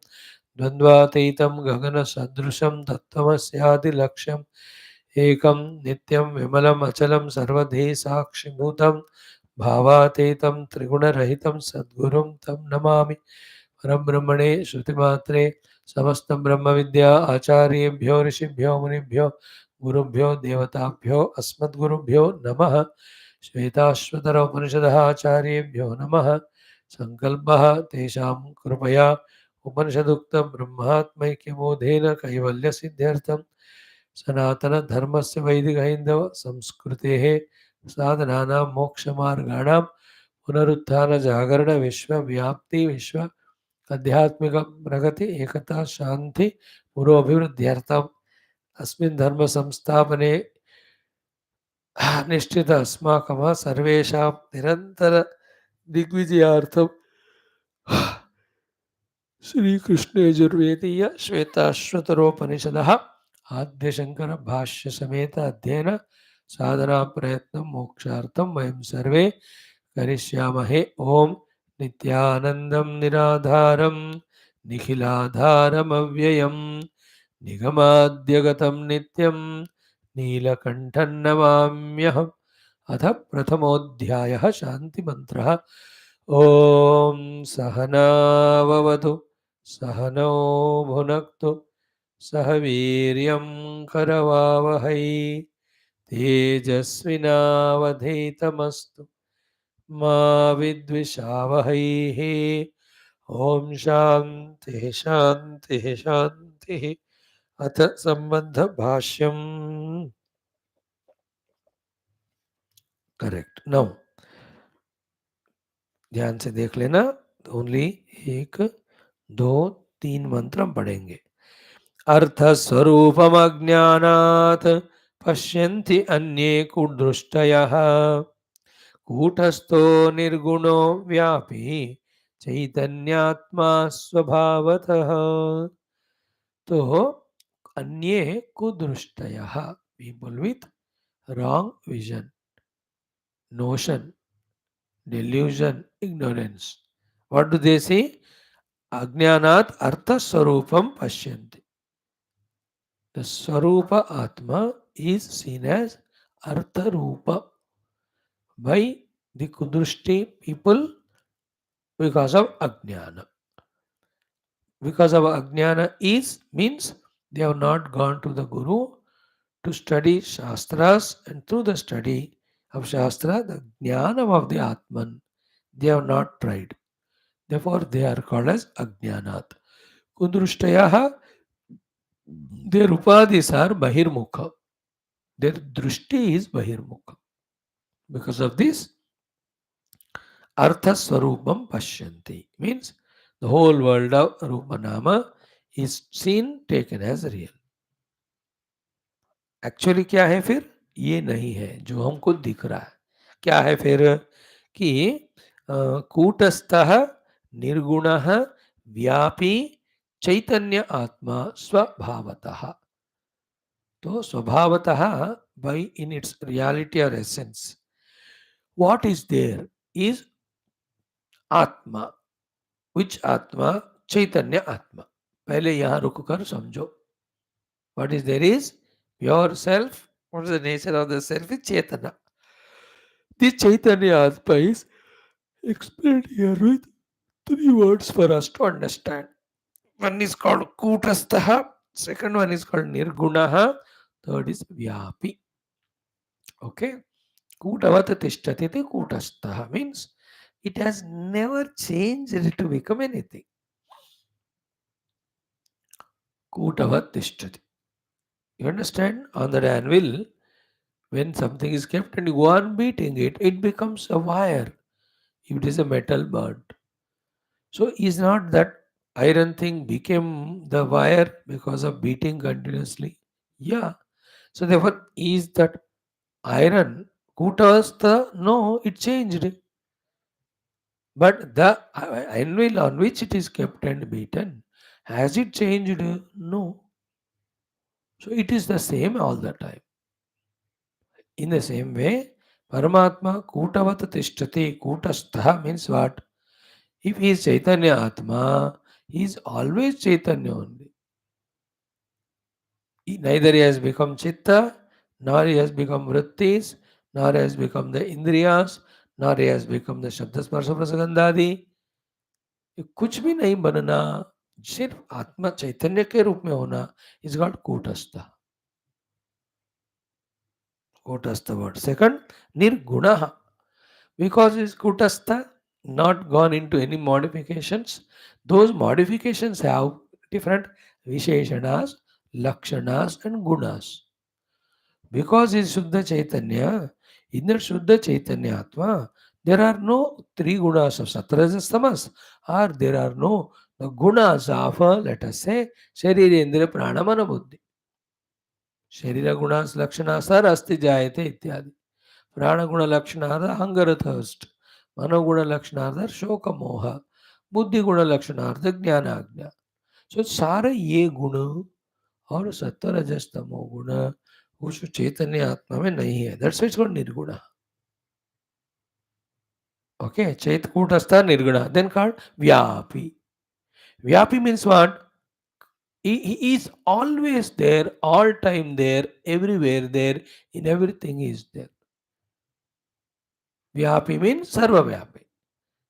A: द्वन्द्वातीतं गगनसदृशं तत्त्वमस्यादिलक्ष्यम्. एकं नित्यं विमलम् अचलं सर्वधी साक्षिभूतं भावातीतं त्रिगुणरहितं सद्गुरुं तं नमामि. परब्रह्मणे श्रुतिमात्रे समस्त ब्रह्म विद्या आचार्येभ्यो ऋषिभ्यो मुनिभ्यो गुरुभ्यो देवताभ्यो अस्मद्गुरुभ्यो नमः. श्वेताश्वतर उपनिषदः आचार्येभ्यो नमः. संकल्पः तेषां कृपया उपनिषदुक्तं ब्रह्मात्मैक्यबोधेन कैवल्यसिद्ध्यर्थं सनातनधर्मस्य वैदिकहैन्दव संस्कृतेः साधनानां मोक्षमार्गाणां पुनरुत्थानजागरण विश्वव्याप्ति विश्व आध्यात्मिक प्रगति एकता शांति पुरोभिवृद्ध्यर्थम अस्मिन् धर्म संस्थापने निश्चित अस्माकं सर्वेषां निरंतर दिग्विजयार्थम श्री कृष्ण यजुर्वेदीय श्वेताश्वतरोपनिषदः आद्य शंकर भाष्य समेत अध्ययन साधना प्रयत्न मोक्षार्थम वयं सर्वे करिष्यामहे. ओम नित्यानंदं निराधारं निखिलाधारमव्ययं निगमाद्यगतं नित्यं नीलकण्ठं नमाम्यहम्. अथ प्रथमोऽध्यायः शान्तिमन्त्रः. ॐ सहनाववतु सहनौ भुनक्तु सह वीर्यं करवावहै तेजस्विनावधीतमस्तु मा विद्विषावहैः. ॐ शान्तिः शान्तिः शान्तिः. अथ संबंध भाष्यम. करेक्ट. नाउ ध्यान से देख लेना. ओनली 1 2 3 मंत्र हम पढ़ेंगे. अर्थ स्वरूपम अज्ञानात् पश्यन्ति अन्ये कुदृष्टयः कूटस्थो निर्गुणो व्यापी चैतन्यात्मा स्वभावतः. तो अन्ये कुदृष्टयः, people with wrong vision, notion, delusion, ignorance. What do they see? Ajnanat artha swarupam pashyanti. The swarupa atma is seen as artha rupa by the kudrushti people because of ajnana. Because of ajnana is means they have not gone to the Guru to study Shastras, and through the study of Shastra, the jnanam of the Atman, they have not tried. Therefore, they are called as ajnanat. Kundrushtayaha, their upadhis are bahirmukha. Their drushti is bahirmukha. Because of this, artha swarupam pashyanti means the whole world of Rupanama is seen, taken as real. Actually क्या है फिर? ये नहीं है जो हमको दिख रहा है. क्या है फिर? कि कूटस्थः निर्गुणः व्यापी चैतन्य आत्मा स्वभावतः. तो स्वभावतः by in its reality or essence, what is there is आत्मा. which आत्मा? चैतन्य आत्मा. पहले यहाँ रुककर समझो. what is there is pure self. what is the nature of the self? is chetana. The chaitanya atma is explained here with three words for us to understand. One is called kutastaha, second one is called nirgunaha, third is vyapi. Okay, kutavat tishtati kutastaha means it has never changed to become anything. Kutavat tishtati. You understand? On the anvil, when something is kept and you go on beating it, it becomes a wire. If it is a metal burnt. So is not that iron thing became the wire because of beating continuously? Yeah. So therefore, is that iron kutavastha? No, it changed. But the anvil on which it is kept and beaten, has it changed? No. So it is the same all the time. In the same way, Paramatma kutavat tishtati, kutastha means what? If he is Chaitanya Atma, he is always Chaitanya only. Neither he has become Chitta, nor he has become Vrittis, nor he has become the Indriyas, nor he has become the Shabda Sparsha Prasagandhadi. ये कुछ भी नहीं बनना, सिर्फ आत्मा चैतन्य के रूप में होना इज कॉल्ड कूटस्थ. कूटस्थ वर्ड. सेकंड, निर्गुण. Because is kutastha, not gone into any modifications. Those modifications have different visheshanas, lakshanas and gunas. Because is Shuddha Chaitanya, in that Shuddha Chaitanya Atma, there are no three gunas of Sattvajas and Tamas, or there are no the gunas of, let us say, Sharirendra Pranamana Buddhi. Sharira gunas lakshanas are asti jayate ityadi. प्राणगुण लक्षणार्थ hunger thirst, मनोगुण लक्षणार्थ शोक मोह, बुद्धि गुण लक्षणार्थ ज्ञान आज्ञा. सो सारे ये गुण और सत्व रजस तमो गुण उस चैतन्य आत्मा में नहीं है. दैट्स व्हाई इट्स कॉल्ड निर्गुण. ओके, चैत कूटस्थ निर्गुण. देन कॉल्ड व्यापी. व्यापी means what? he is always there, all time there, everywhere there, in everything he is there. Vyapi means sarva vyapi.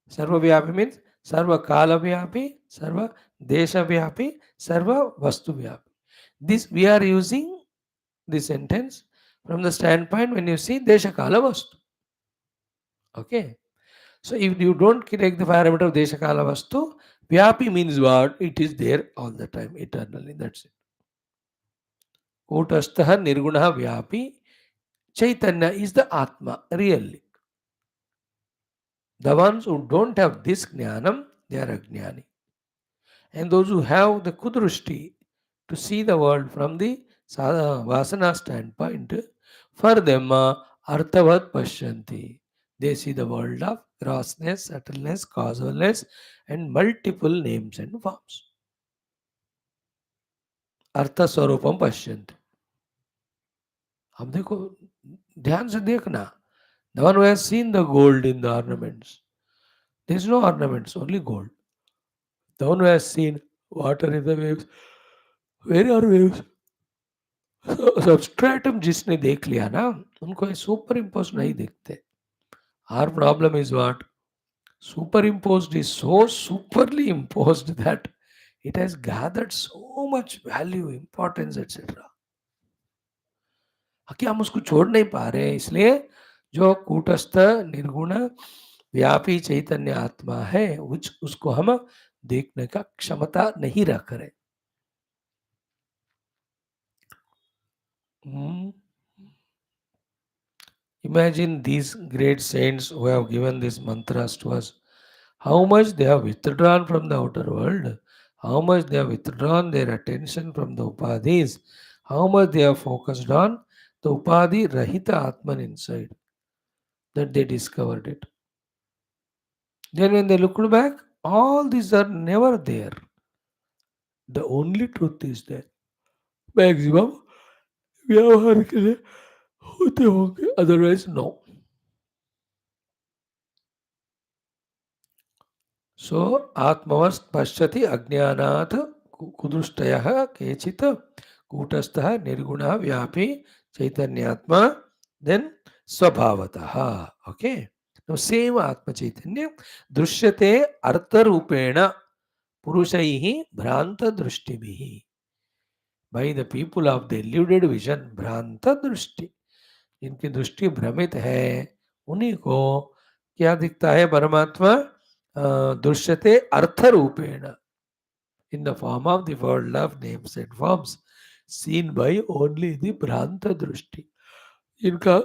A: Sarva vyapi means sarva kala vyapi, sarva desha vyapi, sarva vastu vyapi. This we are using this sentence from the standpoint when you see desha kala vastu. Okay. So if you don't take the parameter of desha kala vastu, vyapi means what? It is there all the time, eternally. That's it. Kutastha nirguna vyapi. Chaitanya is the Atma, really. The ones who don't have this jnanam, they are ajnani. And those who have the kudrushti to see the world from the vasana standpoint, for them arthavat pashyanti. They see the world of grossness, subtleness, causalness, and multiple names and forms. Artha swarupam pashyanti. अब देखो, ध्यान से देखना. The one who has seen the gold in the ornaments, there is no ornaments, only gold. The one who has seen water in the waves, where are waves? सब्सट्रैटम जिसने देख लिया ना, उनको सुपर इम्पोज नहीं देखते. Our problem is what? Super imposed is so superly imposed that It has gathered so much value, importance, etc. कि हम उसको छोड़ नहीं पा रहे हैं, इसलिए जो कूटस्थ निर्गुण व्यापी चैतन्य आत्मा है उसको हम देखने का क्षमता नहीं रख रहे. Hmm. Imagine these great saints who have given these mantras to us. How much they have withdrawn from the outer world, how much they have withdrawn their attention from the upadhis, how much they have focused on the upadhi rahita atman inside, that they discovered it. Then when they looked back, all these are never there. The only truth is there. Maximum व्यवहार के लिए होते होंगे, otherwise no. सो आत्मवस् पश्यति अज्ञानात् कुदृष्टयः केचित् कूटस्थः निर्गुणः व्यापी चैतन्यात्मा then स्वभावतः. Okay, now same आत्म चैतन्य दृश्यते अर्थरूपेण पुरुषैः भ्रांत दृष्टिभिः, by the people of the deluded vision, भ्रांत दृष्टि, जिनकी दृष्टि भ्रमित है, उन्हीं को क्या दिखता है परमात्मा? दृश्यते अर्थ रूपेण, in the form of the world of names and forms, seen by only the भ्रांत दृष्टि. इनका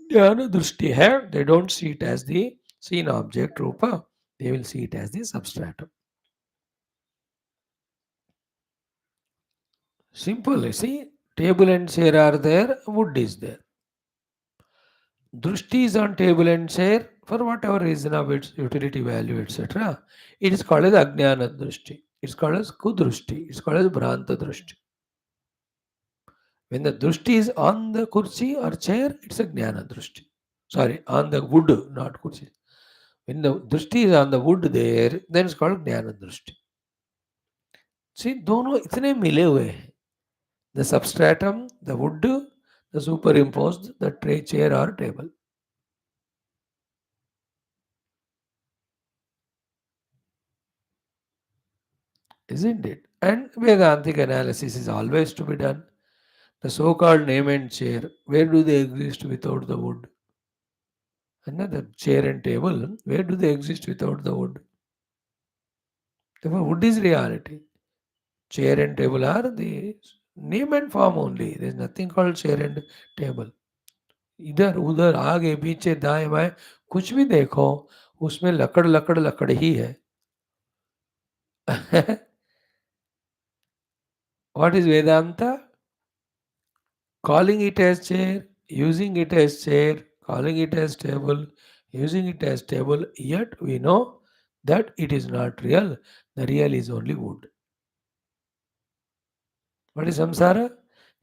A: ज्ञान दृष्टि है, they don't see it as the seen object Rupa, they will see it as the substratum. Simple. See, table and chair are there, wood is there. Drushti is on table and chair for whatever reason of its utility value, etc. It is called as Ajnana Drushti. It's called as Kudrushti. It's called as Bhranta Drushti. When the Drushti is on the kursi or chair, it's a Jnana Drushti. Sorry, on the wood, not kursi. When the Drushti is on the wood there, then it's called Jnana Drushti. See, दोनों इतने मिले हुए हैं. The substratum, the wood, the superimposed, the tray, chair or table. Isn't it? And Vedantic analysis is always to be done. The so-called name and chair, where do they exist without the wood? Another chair and table, where do they exist without the wood? Therefore, wood is reality. Chair and table are the name and form only. There is nothing called chair and table. इधर उधर आगे पीछे दाएं बाएं कुछ भी देखो, उसमें लकड़ लकड़ लकड़ ही है. What is Vedanta? Calling it as chair, using it as chair, calling it as table, using it as table, yet we know that it is not real. The real is only wood. What is samsara?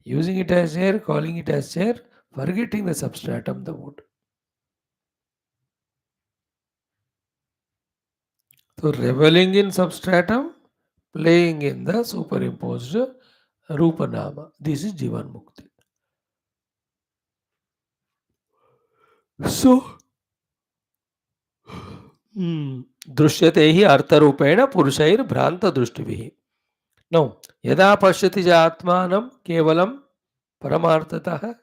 A: Using it as chair, calling it as chair, forgetting the substratum, the wood. So reveling in substratum, playing in the superimposed Rupanama. This is Jivan Mukti. So, दृश्यते ही अर्थरूपेण पुरुषैर भ्रांत दृष्टिभिः. Now, यदा पश्यति च आत्मानं केवलं परमार्थतः,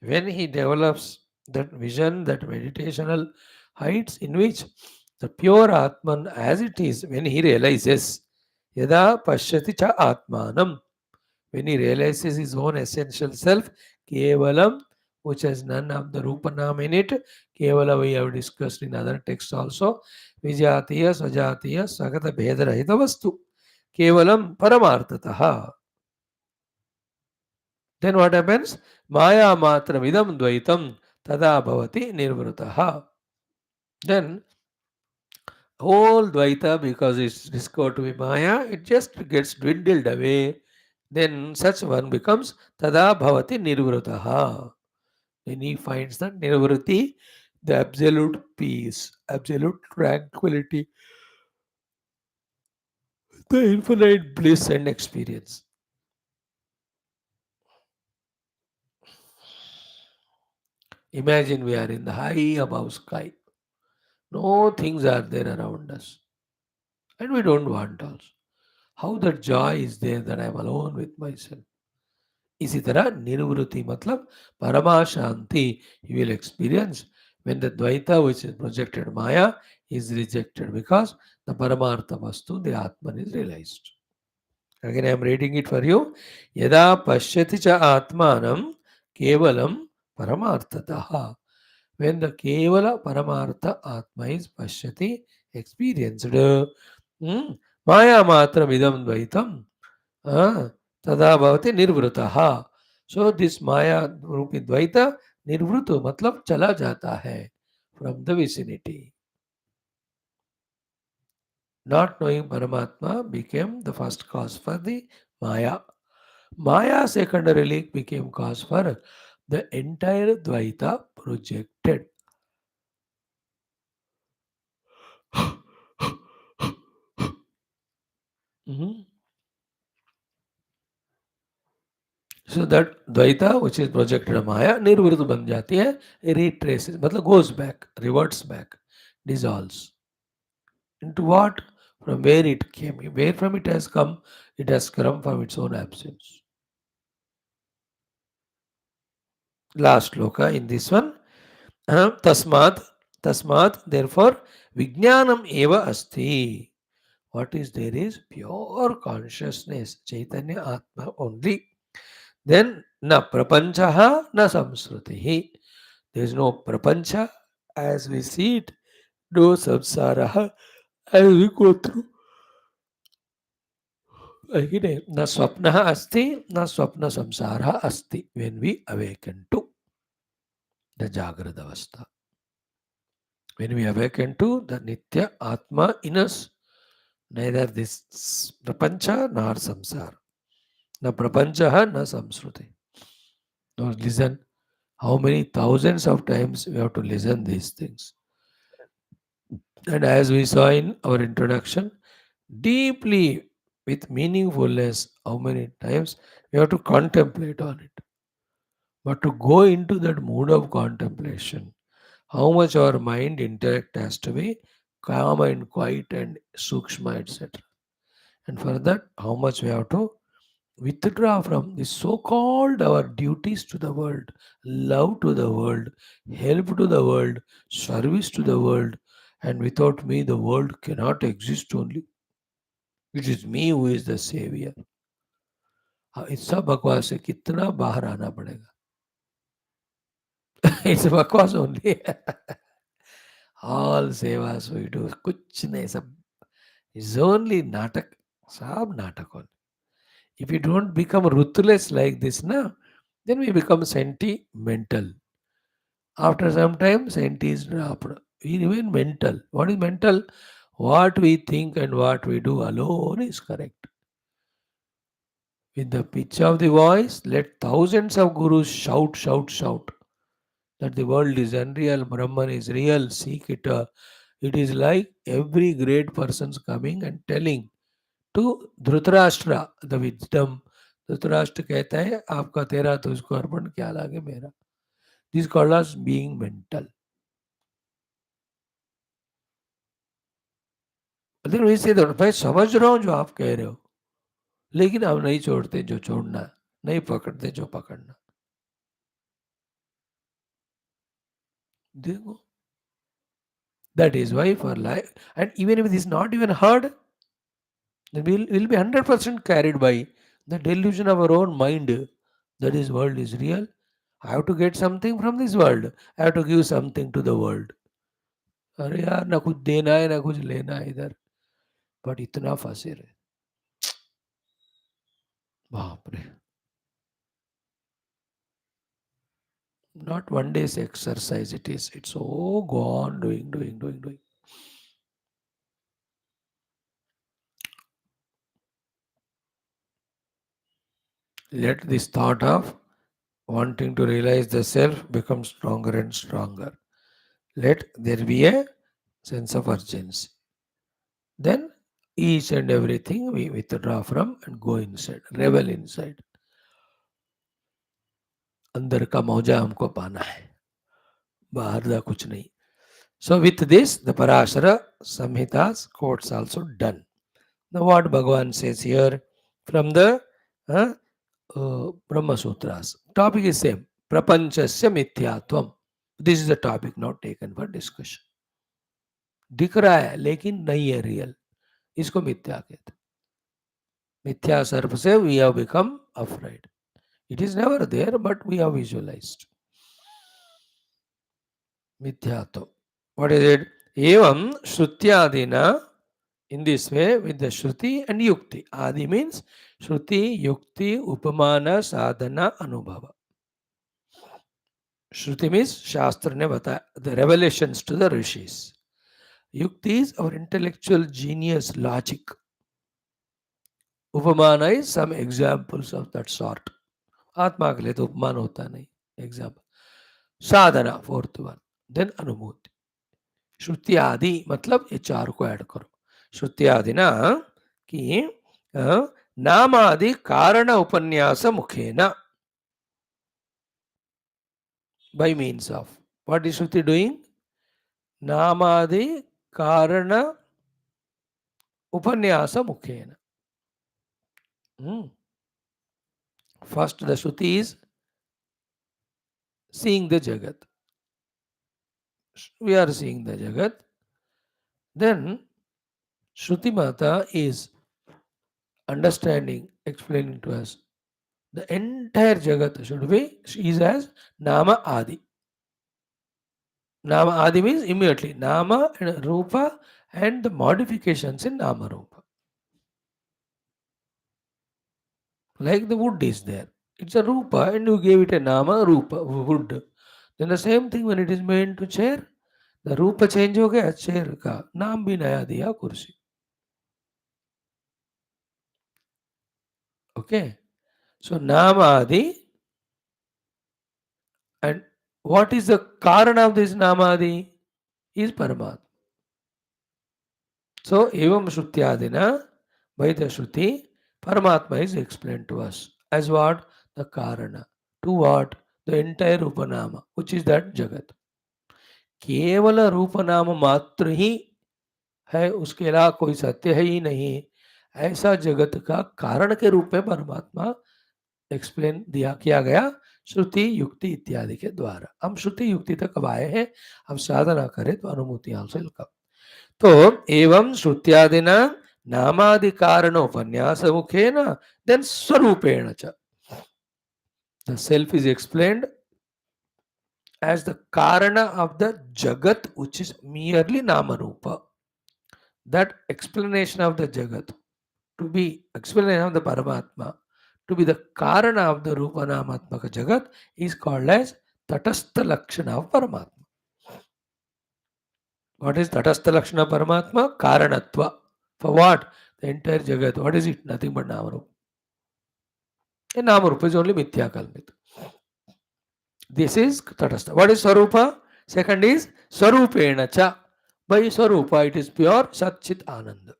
A: when he develops that vision, that meditational heights in which the pure Atman as it is, when he realizes, yada pashyati cha Atmanam, when he realizes his own essential self, kevalam, which has none of the Rupanam in it, kevala we have discussed in other texts also, vijatiya, svajatiya, sagata bhedarahita vastu, kevalam paramartataha. Then what happens? Maya matra vidam dvaitam tada bhavati nirvrutaha. Then whole dvaita, because it's discovered to be Maya, it just gets dwindled away. Then such one becomes tada bhavati nirvrutaha. Then he finds the nirvriti, the absolute peace, absolute tranquility, the infinite bliss and experience. Imagine we are in the high above sky. No things are there around us. And we don't want also. How that joy is there that I am alone with myself. इसी तरह निर्वृत्ति मतलब परमा शांति you will experience when the dvaita which is projected maya is rejected because the paramartha vastu the atman is realized. Again I am reading it for you. Yada pashyati cha atmanam kevalam paramarthatah. When the kevala paramartha atma is pashyati experienced, maya matram idam dvaitam, तदा भवति निर्वृतः. So this माया रूपी द्वैत निर्वृत मतलब चला जाता है from the vicinity. Not knowing Paramatma became the first cause for the Maya. Maya secondarily became cause for the entire Dvaita projected. Mhm. So that Dvaita which is projected Maya निर्वृत बन जाती है, retraces मतलब goes back, reverts back, dissolves. Into what? From where it came. Where from it has come from its own absence. Last sloka in this one. Tasmat, tasmat, therefore, Vijnanam eva asti. What is there is pure consciousness, Chaitanya Atma only. Then, na prapanchaha, na samsrutihi. There is no prapancha as we see it, no samsaraha as we go through. Again, na swapna asti, na swapna samsara asti. When we awaken to the Jagrada Avastha. When we awaken to the Nitya Atma in us, neither this prapancha nor samsara. Na prapancha na samsruti. Now listen, how many thousands of times we have to listen these things. And as we saw in our introduction, deeply with meaningfulness, how many times we have to contemplate on it. But to go into that mood of contemplation, how much our mind intellect has to be calm and quiet and sukshma, etc. And for that, how much we have to withdraw from the so-called our duties to the world, love to the world, help to the world, service to the world. And without me, the world cannot exist only. It is me who is the savior. इस सब बकवास से कितना बाहर आना पड़ेगा. It's बकवास only. All sevas we do, कुछ नहीं सब. It's only natak. सब natak only. If we don't become ruthless like this, na, then we become sentimental. After some time, senti is dropped. We remain mental. What is mental? What we think and what we do alone is correct. With the pitch of the voice, let thousands of gurus shout, shout, shout that the world is unreal, Brahman is real, seek it. It is like every great person's coming and telling to Dhritarashtra the wisdom. Dhritarashtra कहता है आपका तेरा तुझको अर्पण क्या लागे मेरा. This called us being mental. लेकिन वैसे तो मैं समझ रहा हूँ जो आप कह रहे हो, लेकिन हम नहीं छोड़ते जो छोड़ना, नहीं पकड़ते जो पकड़ना. देखो, that is why for life, and even if it is not even heard, then we'll be 100% carried by the delusion of our own mind that this world is real. I have to get something from this world. I have to give something to the world. अरे यार ना कुछ देना है ना कुछ लेना है इधर. बट इतना फंसे रहे. बाप रे. Not one day's exercise it is. It's so gone doing. Let this thought of wanting to realize the self become stronger and stronger. Let there be a sense of urgency. Then each and everything we withdraw from and go inside, revel inside. अंदर का मौजा हमको पाना है, बाहर का कुछ नहीं. So with this, the Parashara Samhitas quotes also done. Now what Bhagavan says here from the Brahma Sutras. Topic is same. Prapanchasya mithyatvam. This is the topic now taken for discussion. दिख रहा है लेकिन नहीं है real, इसको मिथ्या कहते हैं. मिथ्या सर्प से we have become afraid. It is never there, but we have visualized. Mithyato. What is it? Evam Shrutyadina. In this way, with the Shruti and Yukti. Adi means Shruti, Yukti, Upamana, Sadhana, Anubhava. Shruti means Shastra ne bataya, the revelations to the rishis. Yukti is our intellectual genius, logic. Upamana is some examples of that sort. आत्मा के लिए तो उपमान होता नहीं. Example. साधना, fourth one. Then अनुभूति. श्रुति आदि मतलब ये चार को ऐड करो. श्रुति आदि ना कि नाम आदि कारण उपन्यास मुखेन. By means of. What is Shruti doing? Namadi Karana Upanyasa Mukhena. First, the Shruti is seeing the Jagat. We are seeing the Jagat. Then, Shruti Mata is understanding, explaining to us. The entire Jagat should be, she is as Nama Adi. Nama Adi means immediately Nama and Rupa and the modifications in Nama Rupa. Like the wood is there. It's a Rupa and you gave it a Nama Rupa, wood. Then the same thing when it is made to chair, the Rupa change हो गया, chair का नाम भी नया दिया कुर्सी. Okay. So Nama Adi. And what is the Karana of this Nama Adi? Is Paramatma. So Evam Shrutyadina, by the Shruti, Paramatma is explained to us as what? The Karana. To what? The entire Upanama, which is that Jagat. केवल रूपनाम मात्र ही है, उसके अलावा कोई सत्य है ही नहीं. ऐसा जगत का कारण के रूप में परमात्मा एक्सप्लेन किया गया श्रुति युक्ति इत्यादि के द्वारा. हम श्रुति युक्ति तक अब आए हैं, हम साधना करें तो अनुभूति आल्सो विल कम. तो एवं श्रुत्यादिना नामादि कारण उपन्यास मुखेन देन स्वरूपेण च. The self is explained as the karana of the jagat, which is merely namarupa. That explanation of the jagat to be explanation of the Paramatma, to be the karana of the rupa namatmaka jagat, is called as tatastha lakshana of Paramatma. What is tatastha lakshana of Paramatma? Karanatva. For what? The entire jagat. What is it? Nothing but namarupa. And namarupa is only mithya kalpita. This is tatastha. What is Swarupa? Second is Swarupena cha. By Swarupa it is pure Satchit Ananda.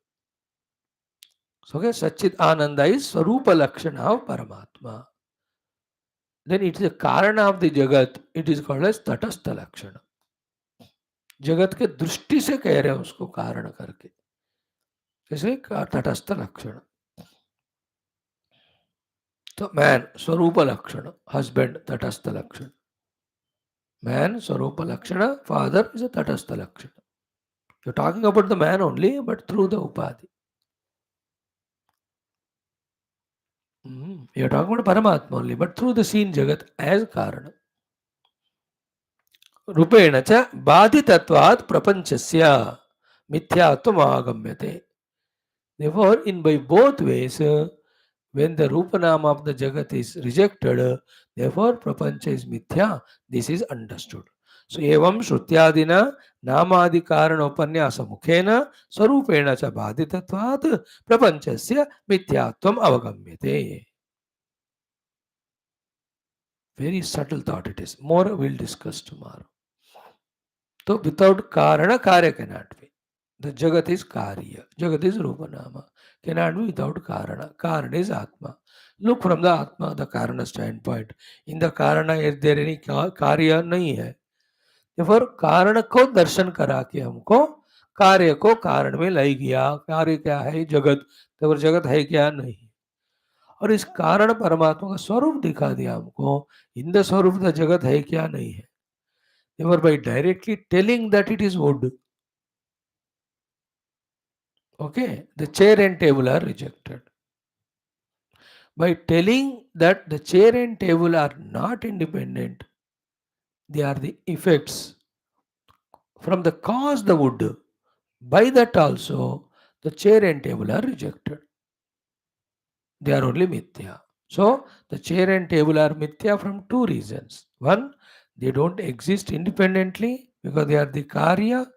A: So okay, Satchit Ananda is Swarupa Lakshana of Paramatma. Then it is the Karana of the Jagat. It is called as Tatastha Lakshana. जगत के दृष्टि से कह रहे हैं उसको कारण करके, जैसे तटस्थ लक्षण. तो मैन स्वरूप लक्षण, हस्बैंड तटस्थ लक्षण. Man, Swarupa Lakshana, father is a Tatastha Lakshana. You're talking about the man only, but through the Upadhi. You're talking about Paramatma only, but through the seen Jagat as Karana. Rupena cha Badhitatvat Prapanchasya Mithyatvam Agamyate. Therefore, in by both ways, when the Rupanama of the Jagat is rejected, therefore Prapancha is Mithya. This is understood. So, evam Shrutyadina Namadi Karana Upanyasa Mukhena Sarupena cha Badhitatvat Prapanchasya Mithyatvam Avagamyate. Very subtle thought it is. More we'll discuss tomorrow. So, without Karana, Karya cannot be. The Jagat is Karya. Jagat is Rupanama. Cannot be without Karana. Karana is Atma. Look from the Atma, the Karana standpoint. In the Karana, is there any Karya? Nahi hai. फिर कारण को दर्शन करा के हमको कार्य को कारण में लाई गया। कार्य क्या है? जगत। तो जगत है क्या? नहीं। और इस कारण परमात्मा का स्वरूप दिखा दिया हमको। इन द स्वरूप द जगत है क्या? नहीं है। Never by directly telling that it is wood. Okay, the chair and table are rejected. By telling that the chair and table are not independent, they are the effects from the cause the wood. By that also, the chair and table are rejected. They are only mithya. So, the chair and table are mithya from two reasons. One, they don't exist independently because they are the karya.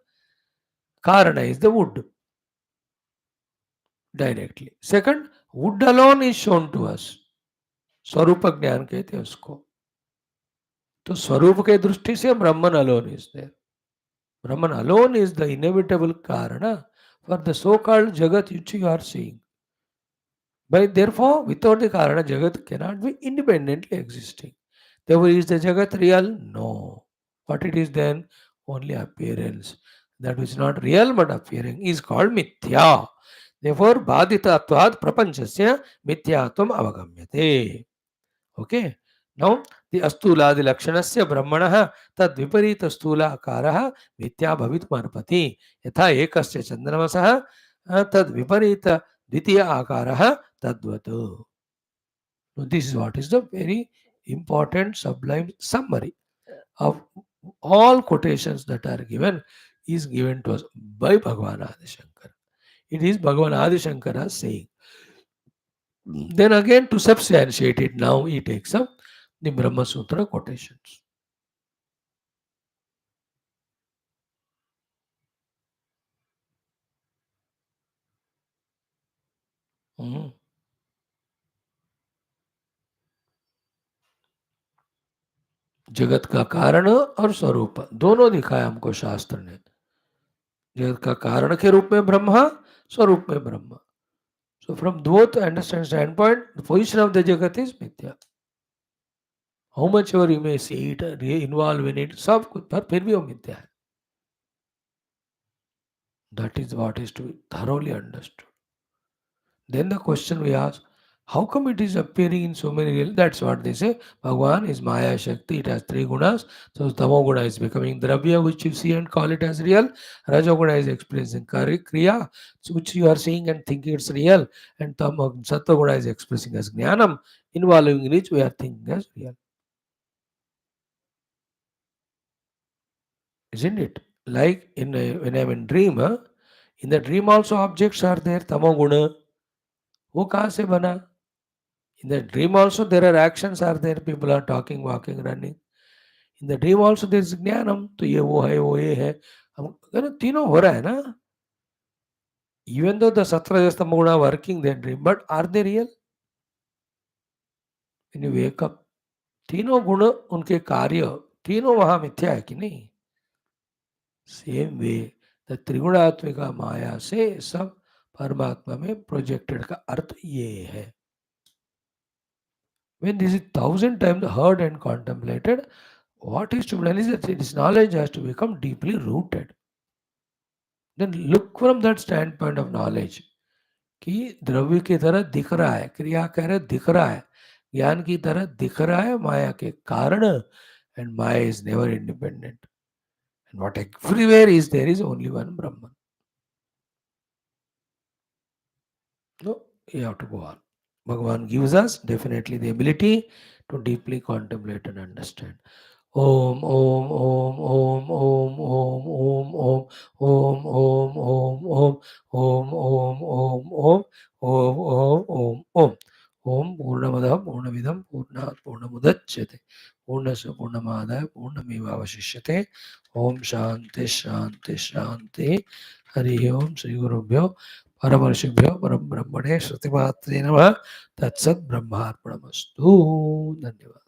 A: Karana is the wood directly. Second, wood alone is shown to us. स्वरूप ज्ञान कहते हैं उसको। तो स्वरूप के दृष्टि से ब्रह्मन अलोन इज देयर। ब्रह्मन अलोन इज द इनएविटेबल कारण फॉर द सो कॉल्ड जगत which you are seeing. By therefore, without the karana, jagat cannot be independently existing. Therefore, is the jagat real? No. What it is then? Only appearance. That which is not real but appearing is called mithya. Therefore, badhitatvad prapanchasya mithyatvam avagamyate. Okay. Now, the astuladi lakshanasya brahmanah tad viparita stula akarah mitya bhavit marpati. Yatha ekasya chandramasah tad viparita द्वितीय आकारः तद्वत्. So this is what is the very important sublime summary of all quotations that are given is given to us by Bhagavan Adi Shankara. It is Bhagavan Adi Shankara saying. Then again to substantiate it, now he takes up the Brahma Sutra quotations. जगत का कारण और स्वरूप दोनों दिखाया हमको शास्त्र ने। जगत का कारण के रूप में ब्रह्मा, स्वरूप में Brahma. So from both understand standpoint, the position of the jagat is mithya. How much ever you may see it, involve in it, सब कुछ पर फिर भी वो मिथ्या है. That is what is to be thoroughly understood. Then the question we ask, how come it is appearing in so many real? That's what they say. Bhagavan is Maya Shakti, it has three gunas. So Tamoguna is becoming Dravya, which you see and call it as real. Rajoguna is expressing Kriya, which you are seeing and thinking it's real. And Sattva is expressing as Jnanam, involving which we are thinking as real. Isn't it? Like when I'm in dream, in the dream also objects are there, Tamoguna. वो कहाँ से बना? In the dream also there are actions are there. People are talking, walking, running. In the dream also there is ज्ञानम. तो ये वो है, वो ये है. हम तीनों हो रहा है ना? Even though the SATRAS Tamoguna are working their dream, but are they real? When you wake up, तीनों गुण उनके कार्य तीनों वहां मिथ्या है कि नहीं? सेम वे द त्रिगुणात्मिका माया से सब परमात्मा में प्रोजेक्टेड का अर्थ ये है. When this is 1,000 times heard and contemplated, what is to be done is that this knowledge has to become deeply rooted. Then look from that standpoint of knowledge कि द्रव्य की तरह दिख रहा है, क्रिया कह रहे दिख रहा है, ज्ञान की तरह दिख रहा है माया के कारण. And Maya is never independent. And what everywhere is there is only one Brahman. No, you have to go on. Bhagavan gives us definitely the ability to deeply contemplate and understand. Om Om Om Om Om Om Om Om Om Om Om Om Om Om Om Om Om Om Om Purnamada Purnavidam Purnat Purnamudachyate Purnasya Purnamadaya Purnamevavashishyate. Om Shanti Shanti Shanti. Hari Om Shri Gurubhyo Paramarshibhyo Param Brahmane Shruti Matre Namaha. Tatsat Brahmarpanamastu. धन्यवाद.